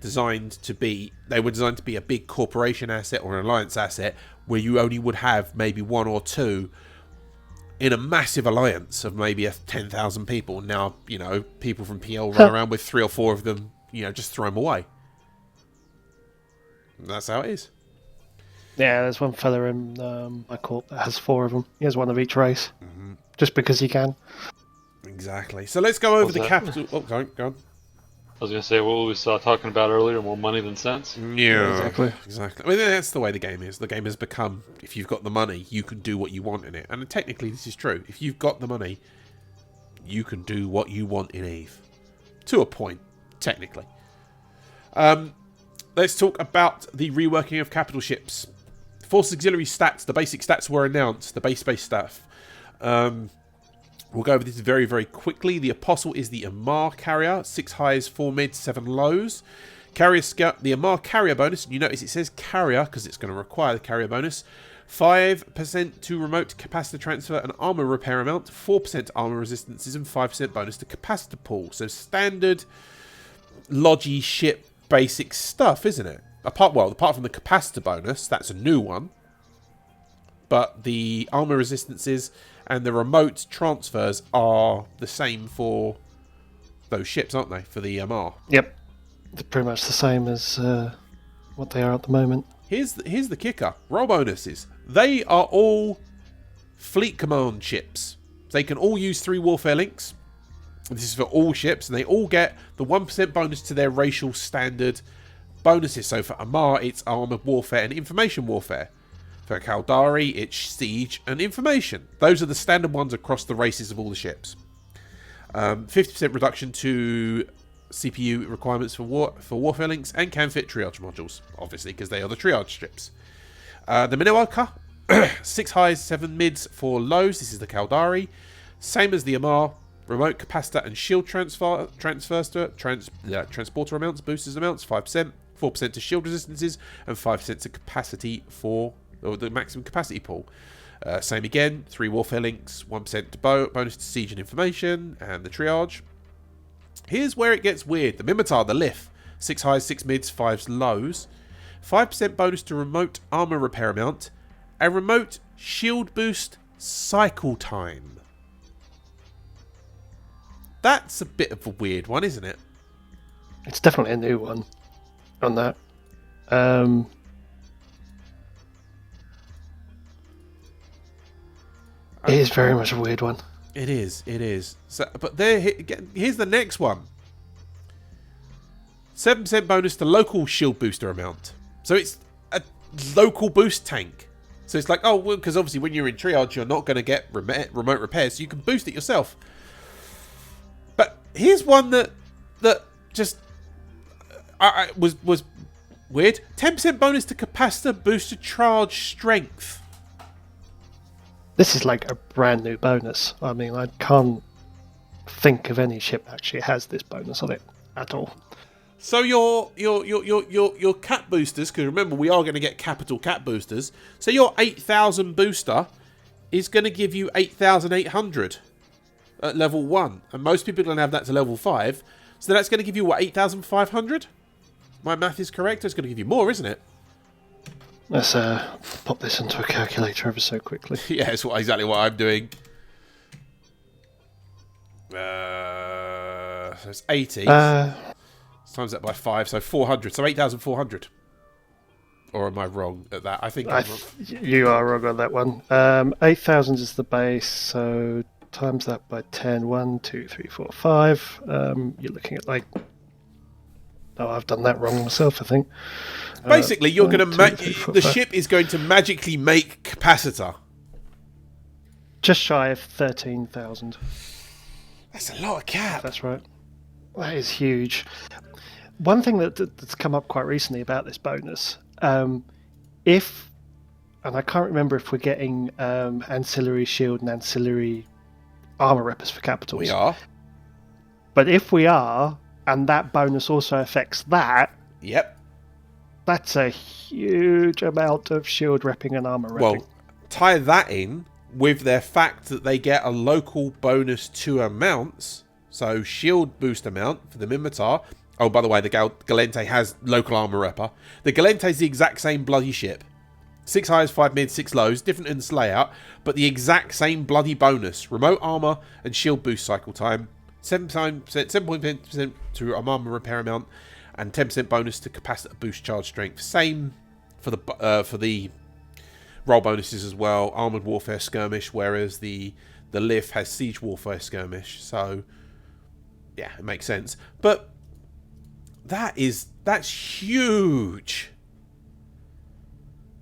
designed to be a big corporation asset or an alliance asset where you only would have maybe one or two in a massive alliance of maybe 10,000 people. Now, people from PL run around with 3 or 4 of them, just throw them away. And that's how it is. Yeah, there's one fella in my corp that has 4 of them. He has one of each race. Mm-hmm. Just because he can. Exactly. So let's go over the capital. Oh, go on. I was going to say what we saw talking about earlier, more money than sense. Yeah, exactly. I mean, that's the way the game is. The game has become, if you've got the money, you can do what you want in it. And technically, this is true. If you've got the money, you can do what you want in EVE. To a point, technically. Let's talk about the reworking of capital ships. Force auxiliary stats, the basic stats were announced, the base stuff. We'll go over this very, very quickly. The Apostle is the Amarr carrier. 6 highs, 4 mids, 7 lows. The Amarr carrier bonus, and you notice it says carrier because it's going to require the carrier bonus. 5% to remote capacitor transfer and armor repair amount. 4% armor resistances and 5% bonus to capacitor pool. So standard Logi ship basic stuff, isn't it? Apart from the capacitor bonus, that's a new one. But the armor resistances and the remote transfers are the same for those ships, aren't they? For the Amarr. Yep. They're pretty much the same as what they are at the moment. Here's the kicker. Roll bonuses. They are all fleet command ships. They can all use 3 warfare links. This is for all ships, and they all get the 1% bonus to their racial standard bonuses. So for Amarr, it's armored warfare and information warfare. For Caldari, it's siege and information. Those are the standard ones across the races of all the ships. 50% reduction to CPU requirements for warfare links and can fit triage modules, obviously, because they are the triage strips. The Minewalker, 6 highs, 7 mids, 4 lows. This is the Caldari. Same as the Amarr. Remote capacitor and shield transporter amounts, boosters amounts, 5%, 4% to shield resistances, and 5% to capacity for the maximum capacity pool. Same again, 3 warfare links, 1% to bonus to siege and information, and the triage. Here's where it gets weird. The Mimitar, the Lif, 6 highs, 6 mids, 5 lows, 5% bonus to remote armor repair amount, a remote shield boost cycle time. That's a bit of a weird one, isn't it? It's definitely a new one on that. It is very much a weird one. It is. So, but here's the next one. 7% bonus to local shield booster amount. So it's a local boost tank. So it's like, because obviously when you're in triage, you're not going to get remote repairs, so you can boost it yourself. But here's one that just was weird. 10% bonus to capacitor booster charge strength. This is like a brand new bonus. I mean, I can't think of any ship that actually has this bonus on it at all. So your cap boosters, because remember we are going to get capital cap boosters. So your 8,000 booster is going to give you 8,800 at level 1, and most people are going to have that to level 5. So that's going to give you what, 8,500? My math is correct. It's going to give you more, isn't it? Let's pop this into a calculator ever so quickly. Yeah, it's exactly what I'm doing. So it's 80. Times that by 5, so 400. So 8,400. Or am I wrong at that? I think I'm wrong. You are wrong on that one. 8,000 is the base, so times that by 10. 1, 2, 3, 4, 5. You're looking at like... Oh, I've done that wrong myself, I think. Basically, you're going to the ship is going to magically make capacitor. Just shy of 13,000. That's a lot of cap. That's right. That is huge. One thing that's come up quite recently about this bonus, and I can't remember if we're getting ancillary shield and ancillary armor repairs for capitals. We are. But if we are, and that bonus also affects that, yep, that's a huge amount of shield repping and armor repping. Well, tie that in with their fact that they get a local bonus to amounts. So shield boost amount for the Minmatar. Oh, by the way, the Gallente has local armor repper. The Gallente is the exact same bloody ship. 6 highs, 5 mids, 6 lows, different in its layout, but the exact same bloody bonus. Remote armor and shield boost cycle time. 7.5% to armor repair amount, and 10% bonus to capacitor boost charge strength. Same for the roll bonuses as well. Armored warfare skirmish, whereas the Lif has siege warfare skirmish. So yeah, it makes sense. But that's huge.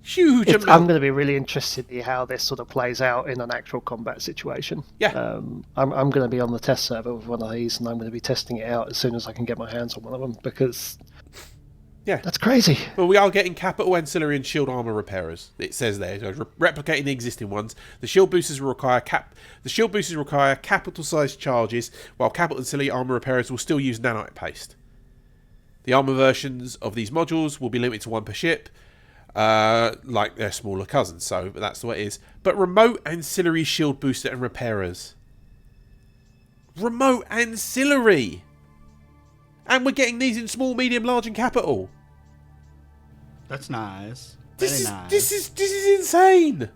Huge amount. I'm going to be really interested to see how this sort of plays out in an actual combat situation. Yeah. I'm going to be on the test server with one of these, and I'm going to be testing it out as soon as I can get my hands on one of them, because that's crazy. Well, we are getting capital ancillary and shield armor repairers. It says there, so replicating the existing ones. The shield boosters require capital sized charges, while capital ancillary armor repairers will still use nanite paste. The armor versions of these modules will be limited to 1 per ship, like their smaller cousins, so that's the way it is. But remote ancillary shield booster and repairers. Remote ancillary! And we're getting these in small, medium, large, and capital. That's nice. This is insane!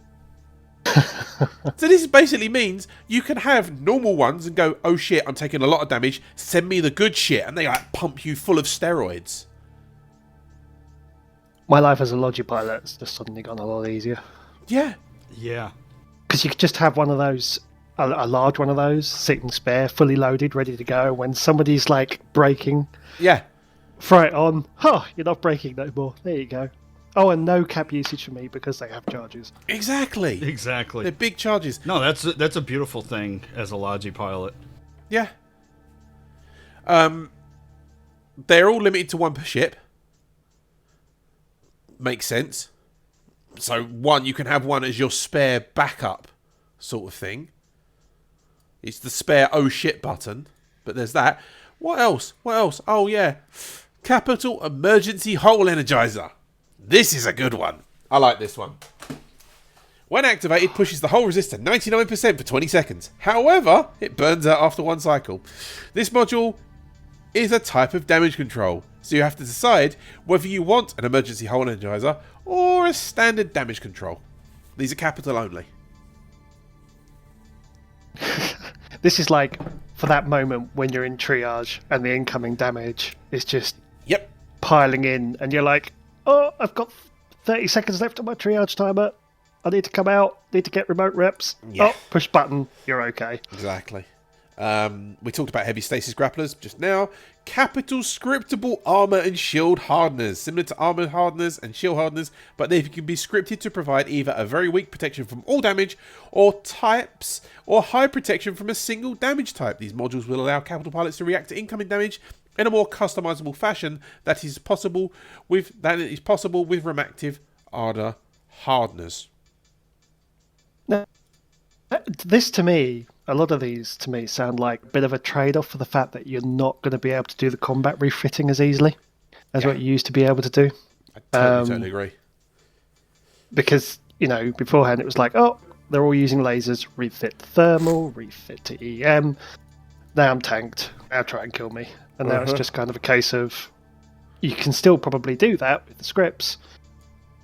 So this basically means you can have normal ones and go, oh shit, I'm taking a lot of damage, send me the good shit, and they like pump you full of steroids. My life as a Logipilot has just suddenly gone a lot easier. Yeah. Yeah. Because you could just have one of those, a large one of those, sitting spare, fully loaded, ready to go. When somebody's like braking, Yeah. throw it on. You're not braking no more. There you go. Oh, and no cap usage for me because they have charges. Exactly. Exactly. They're big charges. No, that's a beautiful thing as a Logipilot. Yeah. They're all limited to 1 per ship. Makes sense. So you can have one as your spare backup sort of thing. It's the spare oh shit button. But there's that. What else? Oh yeah. Capital Emergency Hole Energizer. This is a good one. I like this one. When activated, pushes the hull resist to 99% for 20 seconds. However, it burns out after 1 cycle. This module is a type of damage control, so you have to decide whether you want an emergency hull energizer or a standard damage control. These are capital only. This is like for that moment when you're in triage and the incoming damage is just piling in, and you're like, oh, I've got 30 seconds left on my triage timer. I need to come out, need to get remote reps. Yeah. Oh, push button, you're okay. Exactly. We talked about heavy stasis grapplers just now. Capital scriptable armor and shield hardeners, similar to armor hardeners and shield hardeners, but they can be scripted to provide either a very weak protection from all damage, or types, or high protection from a single damage type. These modules will allow capital pilots to react to incoming damage in a more customizable fashion that is possible with Reactive Ardor hardeners. Now, this to me, a lot of these to me sound like a bit of a trade-off for the fact that you're not going to be able to do the combat refitting as easily as what you used to be able to do. I totally agree. Because, beforehand it was like, oh, they're all using lasers, refit thermal, refit to EM. Now I'm tanked. Now try and kill me. And now it's just kind of a case of, you can still probably do that with the scripts,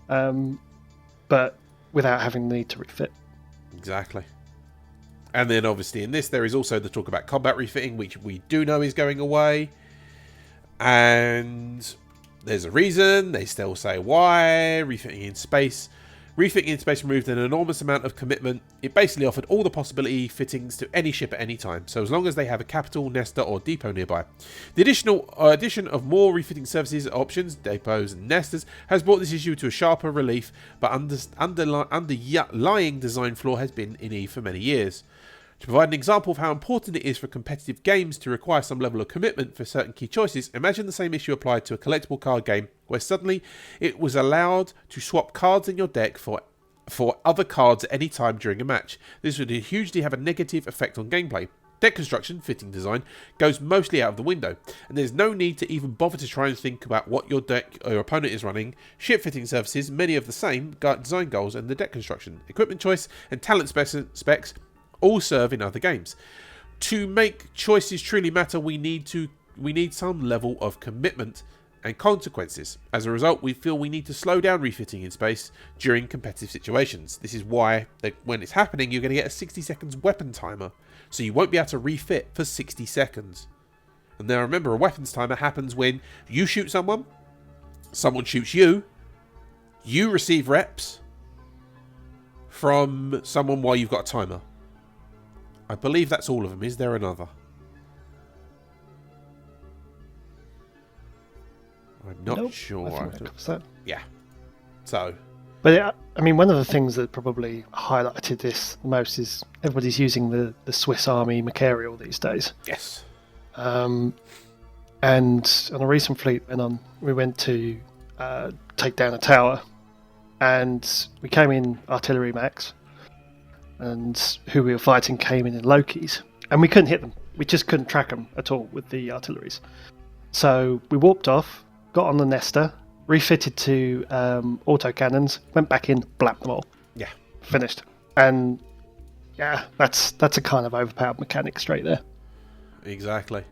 but without having the need to refit. Exactly. And then obviously in this there is also the talk about combat refitting, which we do know is going away. And there's a reason. They still say why. Refitting in space removed an enormous amount of commitment. It basically offered all the possibility fittings to any ship at any time, so as long as they have a capital, nester or depot nearby. The addition of more refitting services options, depots and nesters, has brought this issue to a sharper relief, but underlying design flaw has been in Eve for many years. To provide an example of how important it is for competitive games to require some level of commitment for certain key choices, imagine the same issue applied to a collectible card game where suddenly it was allowed to swap cards in your deck for other cards at any time during a match. This would hugely have a negative effect on gameplay. Deck construction, fitting design, goes mostly out of the window, and there's no need to even bother to try and think about what your deck or your opponent is running. Ship fitting services, many of the same design goals, and the deck construction, equipment choice, and talent specs all serve in other games. To make choices truly matter, we need some level of commitment and consequences. As a result, we feel we need to slow down refitting in space during competitive situations. This is why, when it's happening, you're going to get a 60 seconds weapon timer, so you won't be able to refit for 60 seconds. And now remember, a weapons timer happens when you shoot someone shoots you, you receive reps from someone while you've got a timer. I believe that's all of them. Is there another? I'm not sure. I think that covers that. Yeah. So. But I mean, one of the things that probably highlighted this most is everybody's using the Swiss Army Macarial these days. Yes. And on a recent fleet, we went to take down a tower, and we came in artillery max, and who we were fighting came in Lokis, and we couldn't hit them. We just couldn't track them at all with the artilleries. So we warped off, got on the Nesta, refitted to autocannons, went back in, blapped them all. Yeah. Finished. And yeah, that's a kind of overpowered mechanic straight there. Exactly.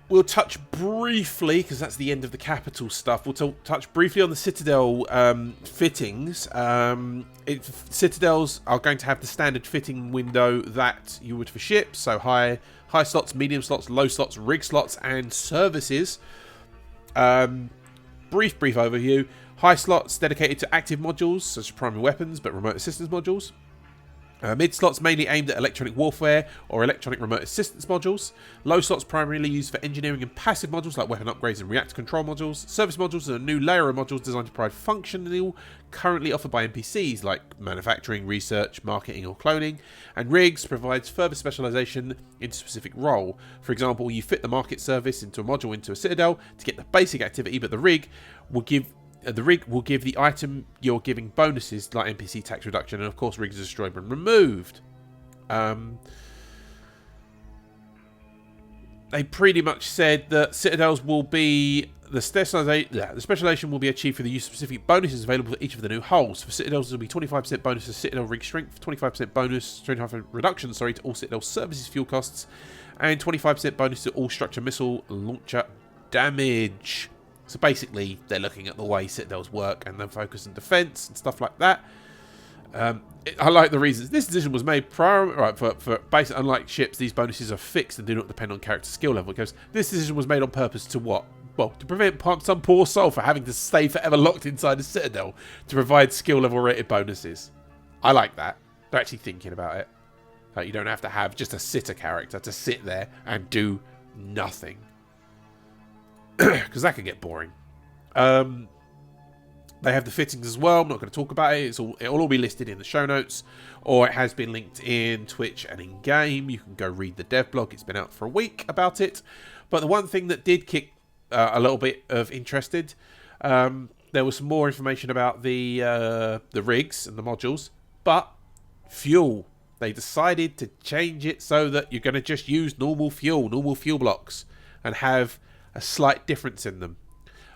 We'll touch briefly, because that's the end of the capital stuff, we'll touch briefly on the Citadel fittings. Citadels are going to have the standard fitting window that you would for ships, so high slots, medium slots, low slots, rig slots, and services. Brief overview. High slots dedicated to active modules, such as primary weapons, but remote assistance modules. Mid slots mainly aimed at electronic warfare or electronic remote assistance modules. Low slots primarily used for engineering and passive modules like weapon upgrades and reactor control modules. Service modules are a new layer of modules designed to provide functional currently offered by NPCs like manufacturing, research, marketing or cloning. And rigs provides further specialization into a specific role. For example, you fit the market service into a module into a Citadel to get the basic activity, but the rig will give the item you're giving bonuses like NPC tax reduction, and of course rigs are destroyed when removed. They pretty much said that Citadels will be the specialization will be achieved through the use of specific bonuses available for each of the new hulls. For Citadels, there will be 25% bonus to Citadel rig strength, 25% bonus, 25% reduction, to all Citadel services fuel costs, and 25% bonus to all structure missile launcher damage. So basically, they're looking at the way Citadels work and then focus on defense and stuff like that. I like the reasons. This decision was made for basically, unlike ships, these bonuses are fixed and do not depend on character skill level. Because this decision was made on purpose to what? Well, to prevent some poor soul from having to stay forever locked inside a Citadel to provide skill level rated bonuses. I like that. They're actually thinking about it. Like, you don't have to have just a sitter character to sit there and do nothing. Because that can get boring. They have the fittings as well. I'm not going to talk about it. It'll all be listed in the show notes, or it has been linked in Twitch and in game. You can go read the dev blog. It's been out for a week about it. But the one thing that did kick a little bit of interested, there was some more information about the rigs and the modules, but fuel. They decided to change it so that you're going to just use normal fuel blocks, and have a slight difference in them,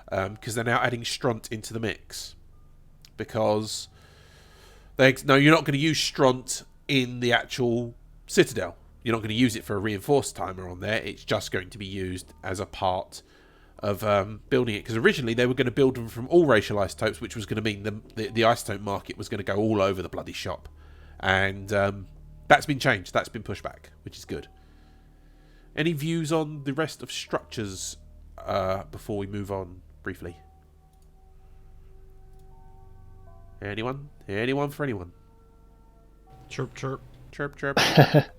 because they're now adding Strunt into the mix. Because you're not going to use Strunt in the actual Citadel. You're not going to use it for a reinforced timer on there. It's just going to be used as a part of building it. Because originally they were going to build them from all racial isotopes, which was going to mean the isotope market was going to go all over the bloody shop. And that's been changed. That's been pushed back, which is good. Any views on the rest of structures before we move on briefly? Anyone? Anyone for anyone? Chirp, chirp. Chirp, chirp.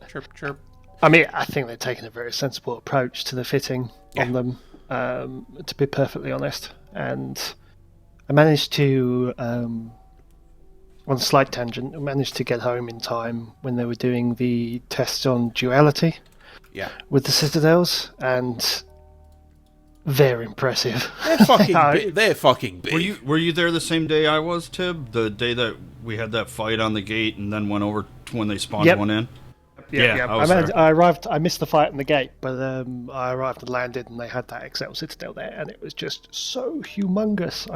Chirp, chirp. I mean, I think they're taking a very sensible approach to the fitting on them, to be perfectly honest. And I managed to, on a slight tangent, I managed to get home in time when they were doing the tests on duality. Yeah. With the Citadels, and they're impressive. They're fucking big. Were you there the same day I was, Tib? The day that we had that fight on the gate and then went over to when they spawned one in? Yeah. I arrived. I missed the fight in the gate, but I arrived and landed, and they had that XL Citadel there, and it was just so humongous.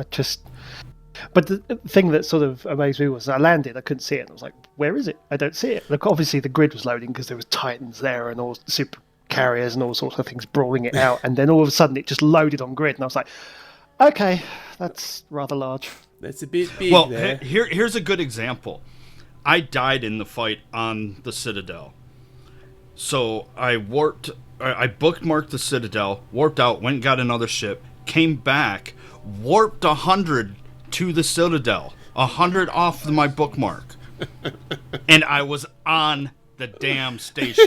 But the thing that sort of amazed me was I landed, I couldn't see it. And I was like, where is it? I don't see it. Look, obviously the grid was loading because there was Titans there and all super carriers and all sorts of things brawling it out. And then all of a sudden it just loaded on grid. And I was like, okay, that's rather large. That's a bit big there. Here's a good example. I died in the fight on the Citadel. So I bookmarked the Citadel, warped out, went and got another ship, came back, warped 100 to the Citadel, 100 off my bookmark, and I was on the damn station.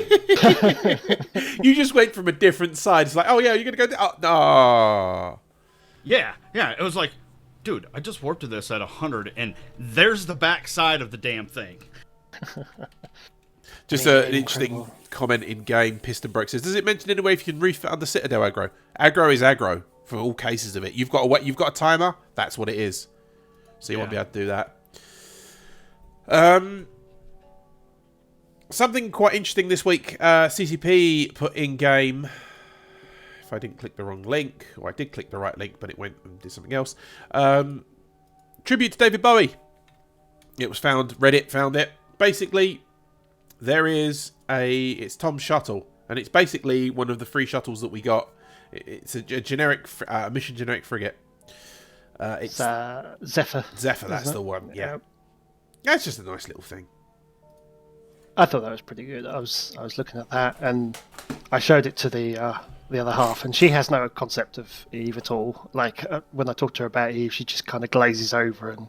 You just went from a different side. It's like, oh yeah, you're gonna go. No. Yeah. It was like, dude, I just warped to this at 100, and there's the back side of the damn thing. Just an interesting comment in game. Piston Broke says, does it mention anyway if you can refit under Citadel aggro? Aggro is aggro for all cases of it. You've got a timer. That's what it is. So you won't be able to do that. Something quite interesting this week. CCP put in game. If I didn't click the wrong link, or I did click the right link, but it went and did something else. Tribute to David Bowie. It was found. Reddit found it. Basically, there is it's Tom's shuttle, and it's basically one of the free shuttles that we got. It's a generic mission generic frigate. It's Zephyr. Zephyr, that's the one. Yeah, that's just a nice little thing. I thought that was pretty good. I was looking at that, and I showed it to the other half, and she has no concept of Eve at all. Like when I talk to her about Eve, she just kind of glazes over, and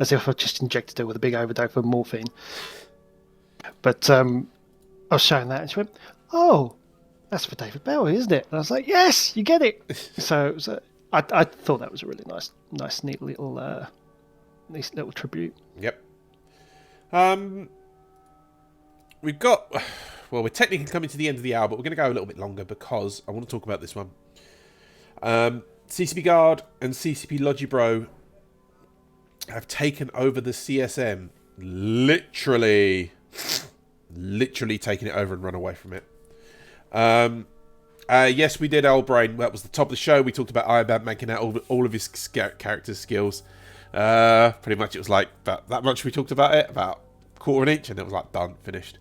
as if I just injected her with a big overdose of morphine. But I was showing that, and she went, "Oh, that's for David Bowie, isn't it?" And I was like, "Yes, you get it." So it was I thought that was a really nice, neat little tribute. Yep. We've got. Well, we're technically coming to the end of the hour, but we're going to go a little bit longer because I want to talk about this one. CCP Guard and CCP Logibro have taken over the CSM. Literally taken it over and run away from it. Yes, we did Elbrain. That was the top of the show. We talked about Iron Man making out all of his character skills. Pretty much it was like that much we talked about it, about a quarter of an inch, and it was like done, finished.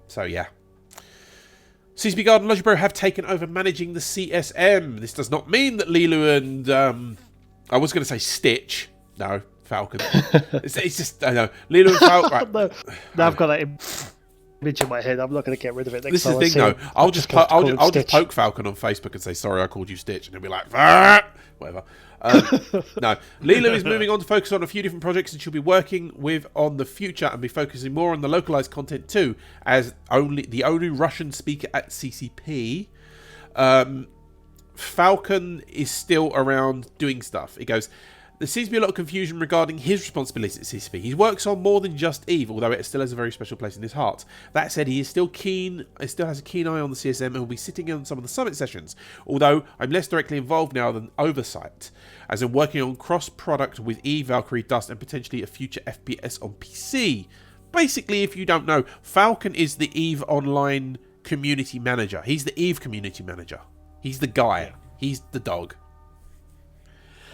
So yeah. CCP Guard and Logibro have taken over managing the CSM. This does not mean that Lilu and I was going to say Stitch. No, Falcon. it's just I know Lilu and Falcon. Right. No, I've got that image in my head. I'm not going to get rid of it. This is the thing, though. I'll just poke Falcon on Facebook and say sorry, I called you Stitch, and he'll be like, whatever. No, Lilu is moving on to focus on a few different projects that she'll be working with on the future, and be focusing more on the localized content too, as the only Russian speaker at CCP. Falcon is still around doing stuff. It goes, there seems to be a lot of confusion regarding his responsibilities at CCP. He works on more than just Eve, although it still has a very special place in his heart. That said, he is still has a keen eye on the CSM and will be sitting in on some of the summit sessions, although I'm less directly involved now than oversight, as I'm working on cross-product with Eve, Valkyrie, Dust, and potentially a future FPS on PC. Basically, if you don't know, Falcon is the Eve Online community manager. He's the Eve community manager. He's the guy. He's the dog.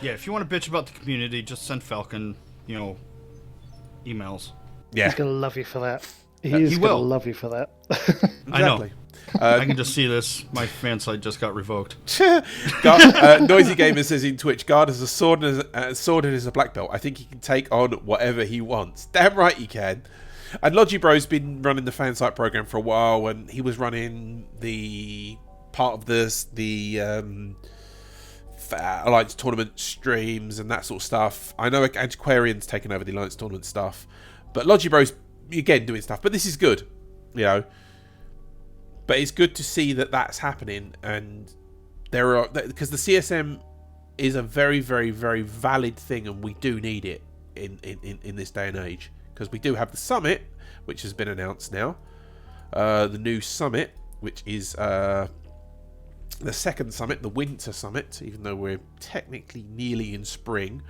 Yeah, if you want to bitch about the community, just send Falcon, emails. Yeah. He's going to love you for that. He will love you for that. Exactly. I know. I can just see this. My fan site just got revoked. Noisy Gamer says in Twitch, Guard has a sword and is a black belt. I think he can take on whatever he wants. Damn right he can. And Logibro's been running the fan site program for a while, and he was running the part of the Alliance Tournament streams and that sort of stuff. I know Antiquarian's taken over the Alliance Tournament stuff, but Logibro's again doing stuff. But this is good, But it's good to see that that's happening, and because the CSM is a very, very, very valid thing, and we do need it in this day and age, because we do have the summit, which has been announced now, the new summit, which is the second summit, the winter summit, even though we're technically nearly in spring.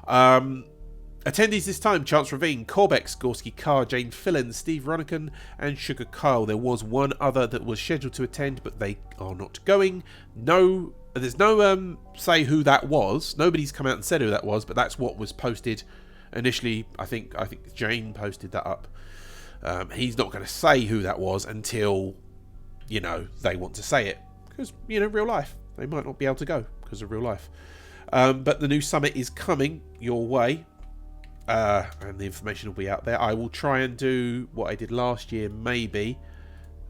Attendees this time: Chance Ravine, Corbex, Gorski Carr, Jane Fillen, Steve Ronican, and Sugar Kyle. There was one other that was scheduled to attend, but they are not going. No There's no say who that was. Nobody's come out and said who that was, but that's what was posted initially. I think Jane posted that up. He's not going to say who that was until, they want to say it. Because, real life. They might not be able to go because of real life. But the new summit is coming your way. And the information will be out there. I will try and do what I did last year, maybe,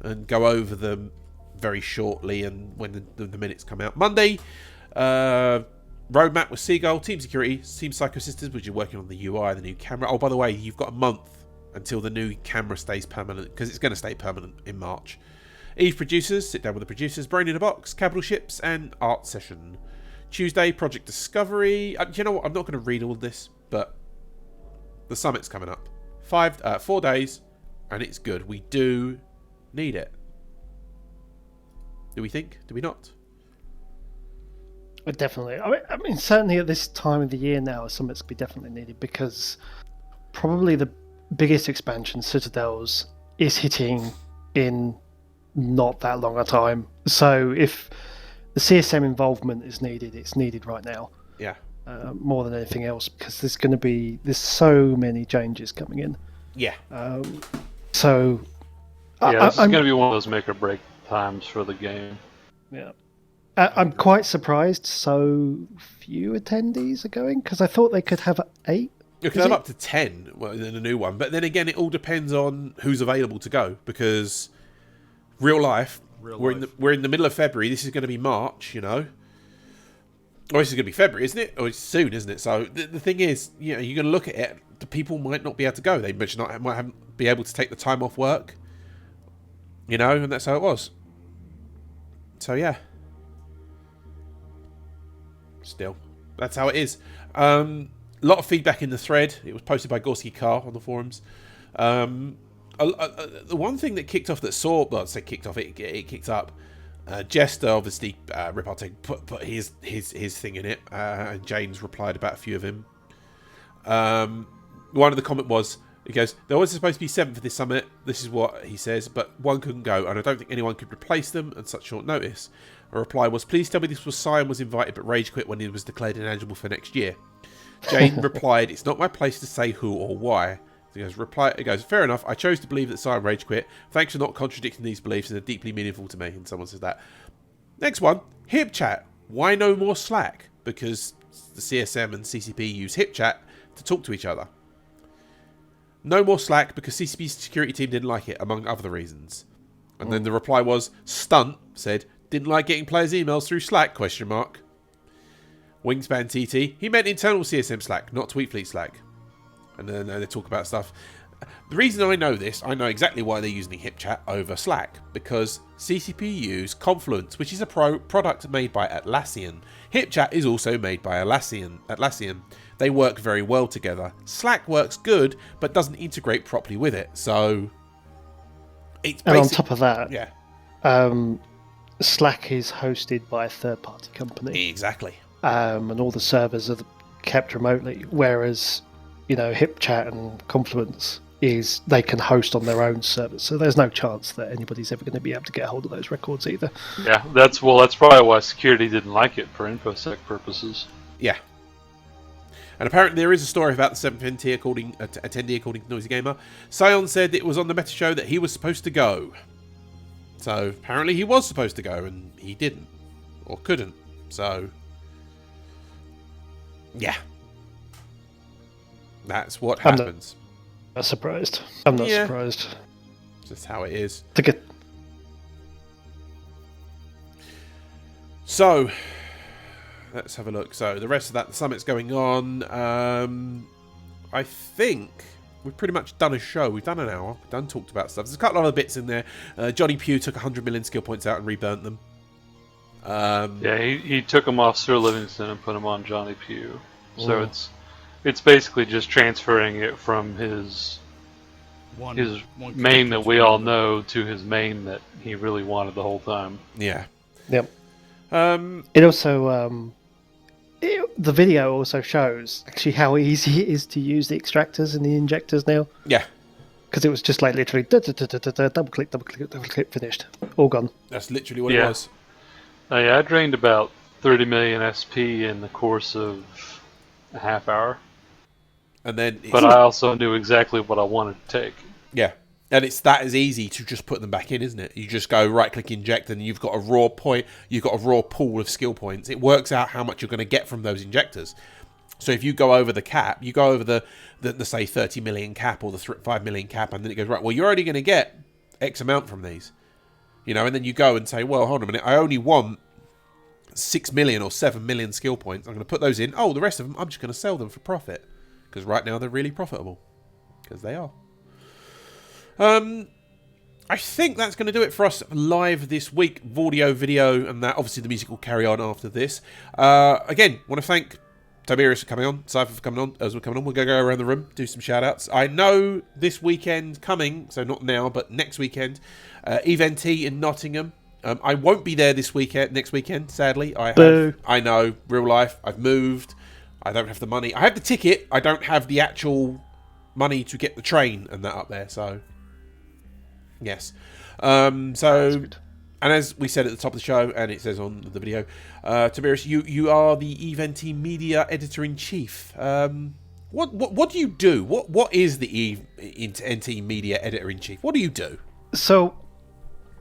and go over them very shortly, and when the minutes come out. Monday, roadmap with Seagull, Team Security, Team Psycho Sisters, which you're working on the UI, the new camera. Oh, by the way, you've got a month until the new camera stays permanent, because it's going to stay permanent in March. Eve Producers, sit down with the producers. Brain in a Box, Capital Ships, and Art Session. Tuesday, Project Discovery. You know what? I'm not going to read all this, but the summit's coming up. 4 days, and it's good. We do need it. Do we think? Do we not? Definitely. I mean, certainly at this time of the year now, summit's be definitely needed, because probably the biggest expansion, Citadels, is hitting in not that long a time. So if the CSM involvement is needed, it's needed right now. Yeah. More than anything else, because there's so many changes coming in. Yeah. This is going to be one of those make or break times for the game. Yeah. I'm quite surprised so few attendees are going, because I thought they could have 8. You could have up to 10 in a new one, but then again, it all depends on who's available to go, because real life, we're in the middle of February. This is going to be March, Or this is going to be February, isn't it? Or it's soon, isn't it? So the thing is, you're going to look at it. The people might not be able to go. They might be able to take the time off work, and that's how it was. So yeah. Still, that's how it is. A lot of feedback in the thread. It was posted by Gorski Carr on the forums. The one thing that kicked off it kicked up. Jester, obviously, Repartee put his thing in it, and James replied about a few of him. One of the comment was, he goes, there was supposed to be 7 for this summit. This is what he says, but one couldn't go, and I don't think anyone could replace them at such short notice. A reply was, please tell me this was Sion was invited but rage quit when he was declared ineligible for next year. Jane replied, it's not my place to say who or why. He goes, fair enough, I chose to believe that Sion rage quit. Thanks for not contradicting these beliefs, and they're deeply meaningful to me. And someone says that. Next one, HipChat. Why no more Slack? Because the CSM and CCP use HipChat to talk to each other. No more Slack because CCP's security team didn't like it, among other reasons. And then the reply was, Stunt said, didn't like getting players' emails through Slack, ? Wingspan TT, he meant internal CSM Slack, not Tweetfleet Slack. And then they talk about stuff. The reason I know this, I know exactly why they're using HipChat over Slack, because CCP use Confluence, which is a product made by Atlassian. HipChat is also made by Atlassian. They work very well together. Slack works good, but doesn't integrate properly with it. So, it's and on top of that, yeah, Slack is hosted by a third-party company. Exactly. And all the servers are kept remotely, whereas, HipChat and Confluence they can host on their own servers, so there's no chance that anybody's ever going to be able to get a hold of those records either. Yeah, that's probably why security didn't like it for InfoSec purposes. Yeah. And apparently there is a story about the 7th attendee according to Noisy Gamer. Sion said it was on the Meta Show that he was supposed to go. So apparently he was supposed to go and he didn't. Or couldn't. So, yeah. That's what happens. I'm not surprised. I'm not surprised. Just how it is. So, let's have a look. So, the rest of that, the summit's going on. I think we've pretty much done a show. We've done an hour. We've talked about stuff. There's a couple of other bits in there. Johnny Pugh took 100 million skill points out and reburnt them. He took them off Sir Livingston and put them on Johnny Pugh. So it's basically just transferring it from his main that we all know to his main that he really wanted the whole time. Yeah. Yep. It also the video also shows actually how easy it is to use the extractors and the injectors now. Yeah. Because it was just like literally double click, finished, all gone. That's literally what it was. I drained about 30 million SP in the course of a half hour. And then, but I also knew exactly what I wanted to take. Yeah, and it's that is easy to just put them back in, isn't it? You just go right-click inject, and you've got a raw point. You've got a raw pool of skill points. It works out how much you're going to get from those injectors. So if you go over the cap, you go over the say 30 million cap or the 5 million cap, and then it goes, right, well, you're only going to get X amount from these. You know, and then you go and say, well, hold on a minute, I only want 6 million or 7 million skill points. I'm going to put those in. Oh, the rest of them, I'm just going to sell them for profit. Because right now they're really profitable. Because they are. I think that's going to do it for us live this week. Audio, video, and that. Obviously the music will carry on after this. Again, want to thank Tiberius for coming on, Cypher for coming on, as we're coming on. We're going to go around the room, do some shout-outs. I know this weekend coming, so not now, but next weekend, Eve NT in Nottingham. I won't be there next weekend, sadly. I know, real life. I've moved. I don't have the money. I have the ticket. I don't have the actual money to get the train and that up there. So, yes. And as we said at the top of the show, and it says on the video, Tiberius, you are the Eventy Media Editor-in-Chief. What do you do? What is the Eventy Media Editor-in-Chief? What do you do? So,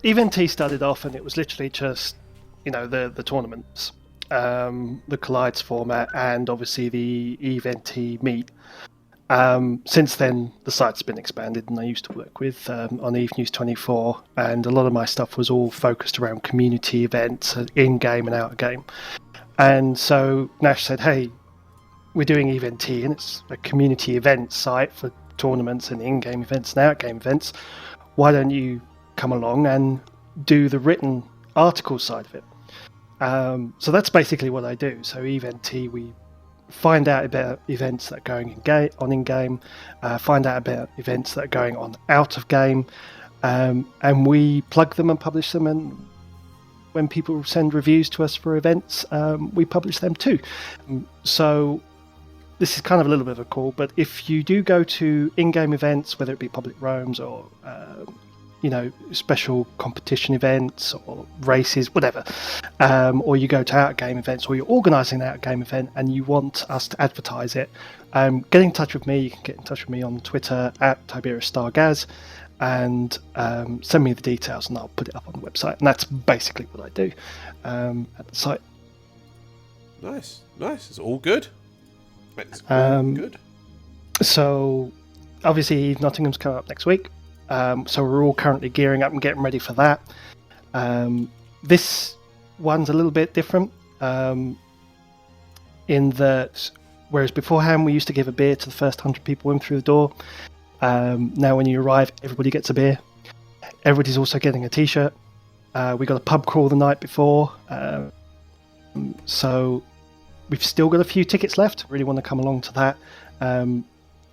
Eventy started off, and it was literally just, the tournaments. The Collides format, and obviously the Eventy Meet. Since then, the site's been expanded, and I used to work with on Eve News 24, and a lot of my stuff was all focused around community events, in-game and out-of-game. And so Nash said, hey, we're doing Eventy, and it's a community event site for tournaments and in-game events and out-game events. Why don't you come along and do the written article side of it? So that's basically what I do. So Eventy, we find out about events that are going on in-game, find out about events that are going on out of game, and we plug them and publish them, and when people send reviews to us for events, we publish them too. So this is kind of a little bit of a call, but if you do go to in-game events, whether it be public roams or special competition events or races, whatever, or you go to out-game events, or you're organising an out-game event and you want us to advertise it, get in touch with me. You can get in touch with me on Twitter at TiberiusStarGaz, and send me the details, and I'll put it up on the website. And that's basically what I do at the site. Nice. It's all good. It's all good. So, obviously, Eve Nottingham's coming up next week. So we're all currently gearing up and getting ready for that. This one's a little bit different in that, whereas beforehand we used to give a beer to the first 100 people in through the door, now when you arrive, everybody gets a beer. Everybody's also getting a t-shirt. We got a pub crawl the night before, so we've still got a few tickets left. Really want to come along to that.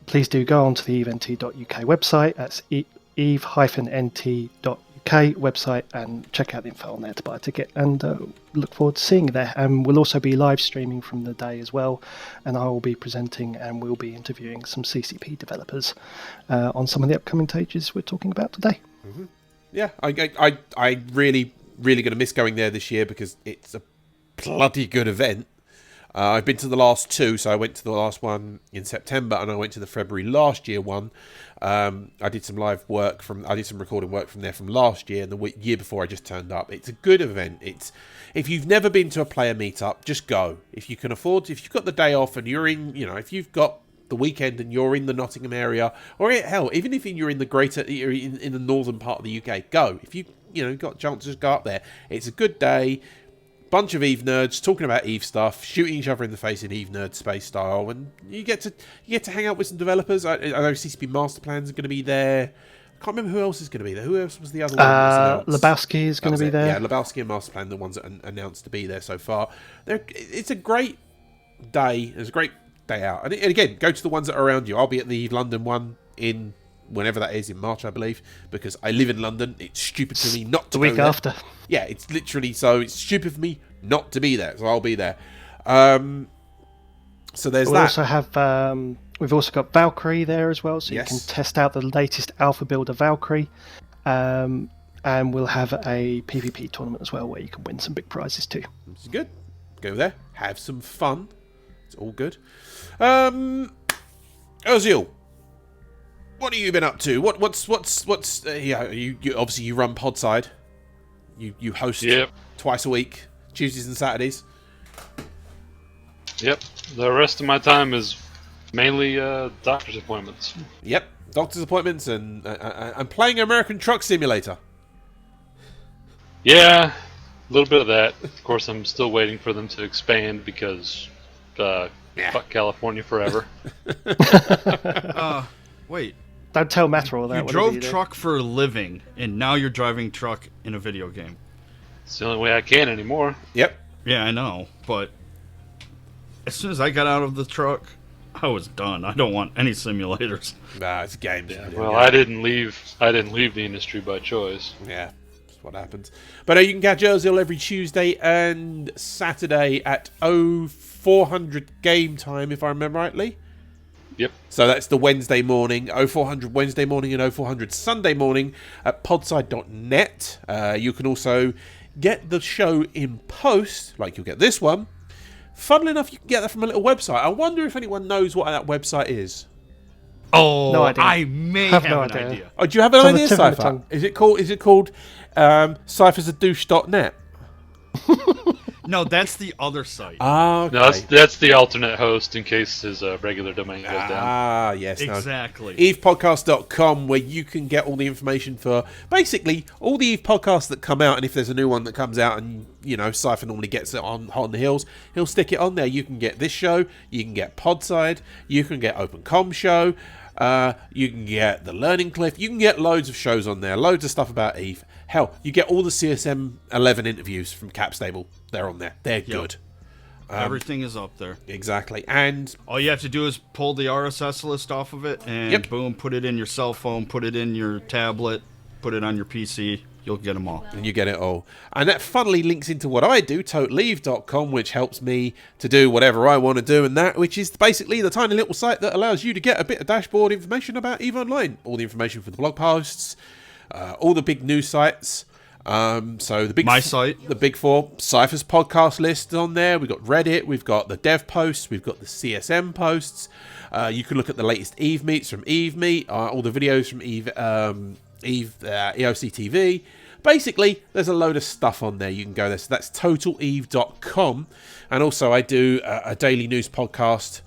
Please do go on to the event.uk website. That's eve-nt.uk website, and check out the info on there to buy a ticket, and look forward to seeing you there. And we'll also be live streaming from the day as well, and I will be presenting, and we'll be interviewing some CCP developers on some of the upcoming stages we're talking about today. Mm-hmm. Yeah, I really going to miss going there this year because it's a bloody good event. I've been to the last two, so I went to the last one in September, and I went to the February last year one. I did some recording work from there from last year, and the year before I just turned up. It's a good event. If you've never been to a player meetup, just go. If you can afford, if you've got the day off and you're in, if you've got the weekend and you're in the Nottingham area, or hell, even if you're in the in the northern part of the UK, go. If you got a chance, just go up there. It's a good day. Bunch of Eve nerds talking about Eve stuff, shooting each other in the face in Eve nerd space style, and you get to hang out with some developers. I know CCP Master Plans are going to be there. I can't remember who else is going to be there. Who else was the other one? Lebowski is going to be there. Yeah, Lebowski and Master Plan, the ones that are announced to be there so far. It's a great day. It's a great day out. And again, go to the ones that are around you. I'll be at the London one in whenever that is, in March, I believe, because I live in London. It's stupid for me not to go there. The week after. Yeah, it's literally, so it's stupid for me not to be there, so I'll be there. So there's that. Also have, we've also got Valkyrie there as well, so you can test out the latest alpha build of Valkyrie. And we'll have a PvP tournament as well, where you can win some big prizes too. It's good. Go there, have some fun. It's all good. Ozil, what have you been up to? What's yeah? You obviously you run Podside. You host twice a week, Tuesdays and Saturdays. Yep. The rest of my time is mainly doctor's appointments. Yep, doctor's appointments and playing American Truck Simulator. Yeah, a little bit of that. Of course, I'm still waiting for them to expand because fuck California forever. Wait. Don't tell Meta all that. You drove truck for a living, and now you're driving truck in a video game. It's the only way I can anymore. Yep. Yeah, I know, but as soon as I got out of the truck, I was done. I don't want any simulators. Nah, it's games. Yeah, well, I didn't leave the industry by choice. Yeah, that's what happens. But you can catch Ozil every Tuesday and Saturday at 0400 game time, if I remember rightly. Yep. So that's the Wednesday morning, 0400 Wednesday morning and 0400 Sunday morning at podside.net. You can also get the show in post, like you'll get this one. Funnily enough, you can get that from a little website. I wonder if anyone knows what that website is. Oh, no idea. I may have an idea. Oh, do you have an idea, It's on the tip of my Cypher? tongue. Is it called cyphersadouche.net? No, that's the other site. Ah, okay. No, that's the alternate host in case his regular domain goes down. Ah, yes. Exactly. No. EvePodcast.com, where you can get all the information for basically all the Eve podcasts that come out, and if there's a new one that comes out and, you know, Cypher normally gets it on Hot on the Hills, he'll stick it on there. You can get this show, you can get Podside, you can get Open Com Show, you can get The Learning Cliff, you can get loads of shows on there, loads of stuff about Eve. Hell, you get all the CSM 11 interviews from Capstable. They're on there. They're good. Everything is up there. Exactly. And all you have to do is pull the RSS list off of it, and boom, put it in your cell phone, put it in your tablet, put it on your PC. You'll get them all. And you get it all. And that funnily links into what I do, totaleve.com, which helps me to do whatever I want to do, and that, which is basically the tiny little site that allows you to get a bit of dashboard information about EVE Online. All the information from the blog posts, all the big news sites. So the big site, the big four, Cypher's podcast list on there. We've got Reddit, we've got the dev posts, we've got the CSM posts. You can look at the latest Eve meets from Eve Meet, all the videos from Eve EOC TV. Basically, there's a load of stuff on there. You can go there. So that's totaleve.com. And also, I do a daily news podcast.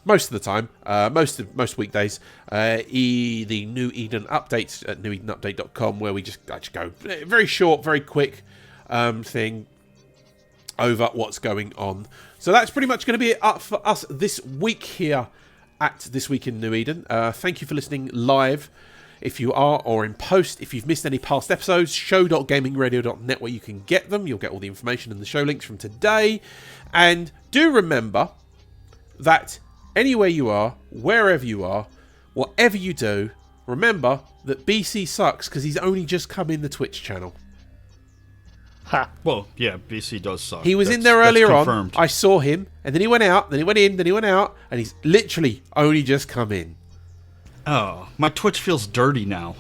Most of the time, most weekdays, the New Eden updates at newedenupdate.com, where we just go very short, very quick thing over what's going on. So that's pretty much going to be it up for us this week here at This Week in New Eden. Thank you for listening live. If you are, or in post, if you've missed any past episodes, show.gamingradio.net, where you can get them. You'll get all the information and the show links from today. And do remember that anywhere you are, wherever you are, whatever you do, remember that BC sucks because he's only just come in the Twitch channel. Ha. Well, yeah, BC does suck. He was in there earlier on. I saw him, and then he went out, then he went in, then he went out, and he's literally only just come in. Oh, my Twitch feels dirty now.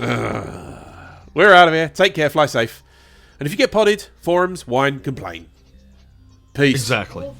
We're out of here. Take care, fly safe. And if you get potted, forums, whine, complain. Peace. Exactly.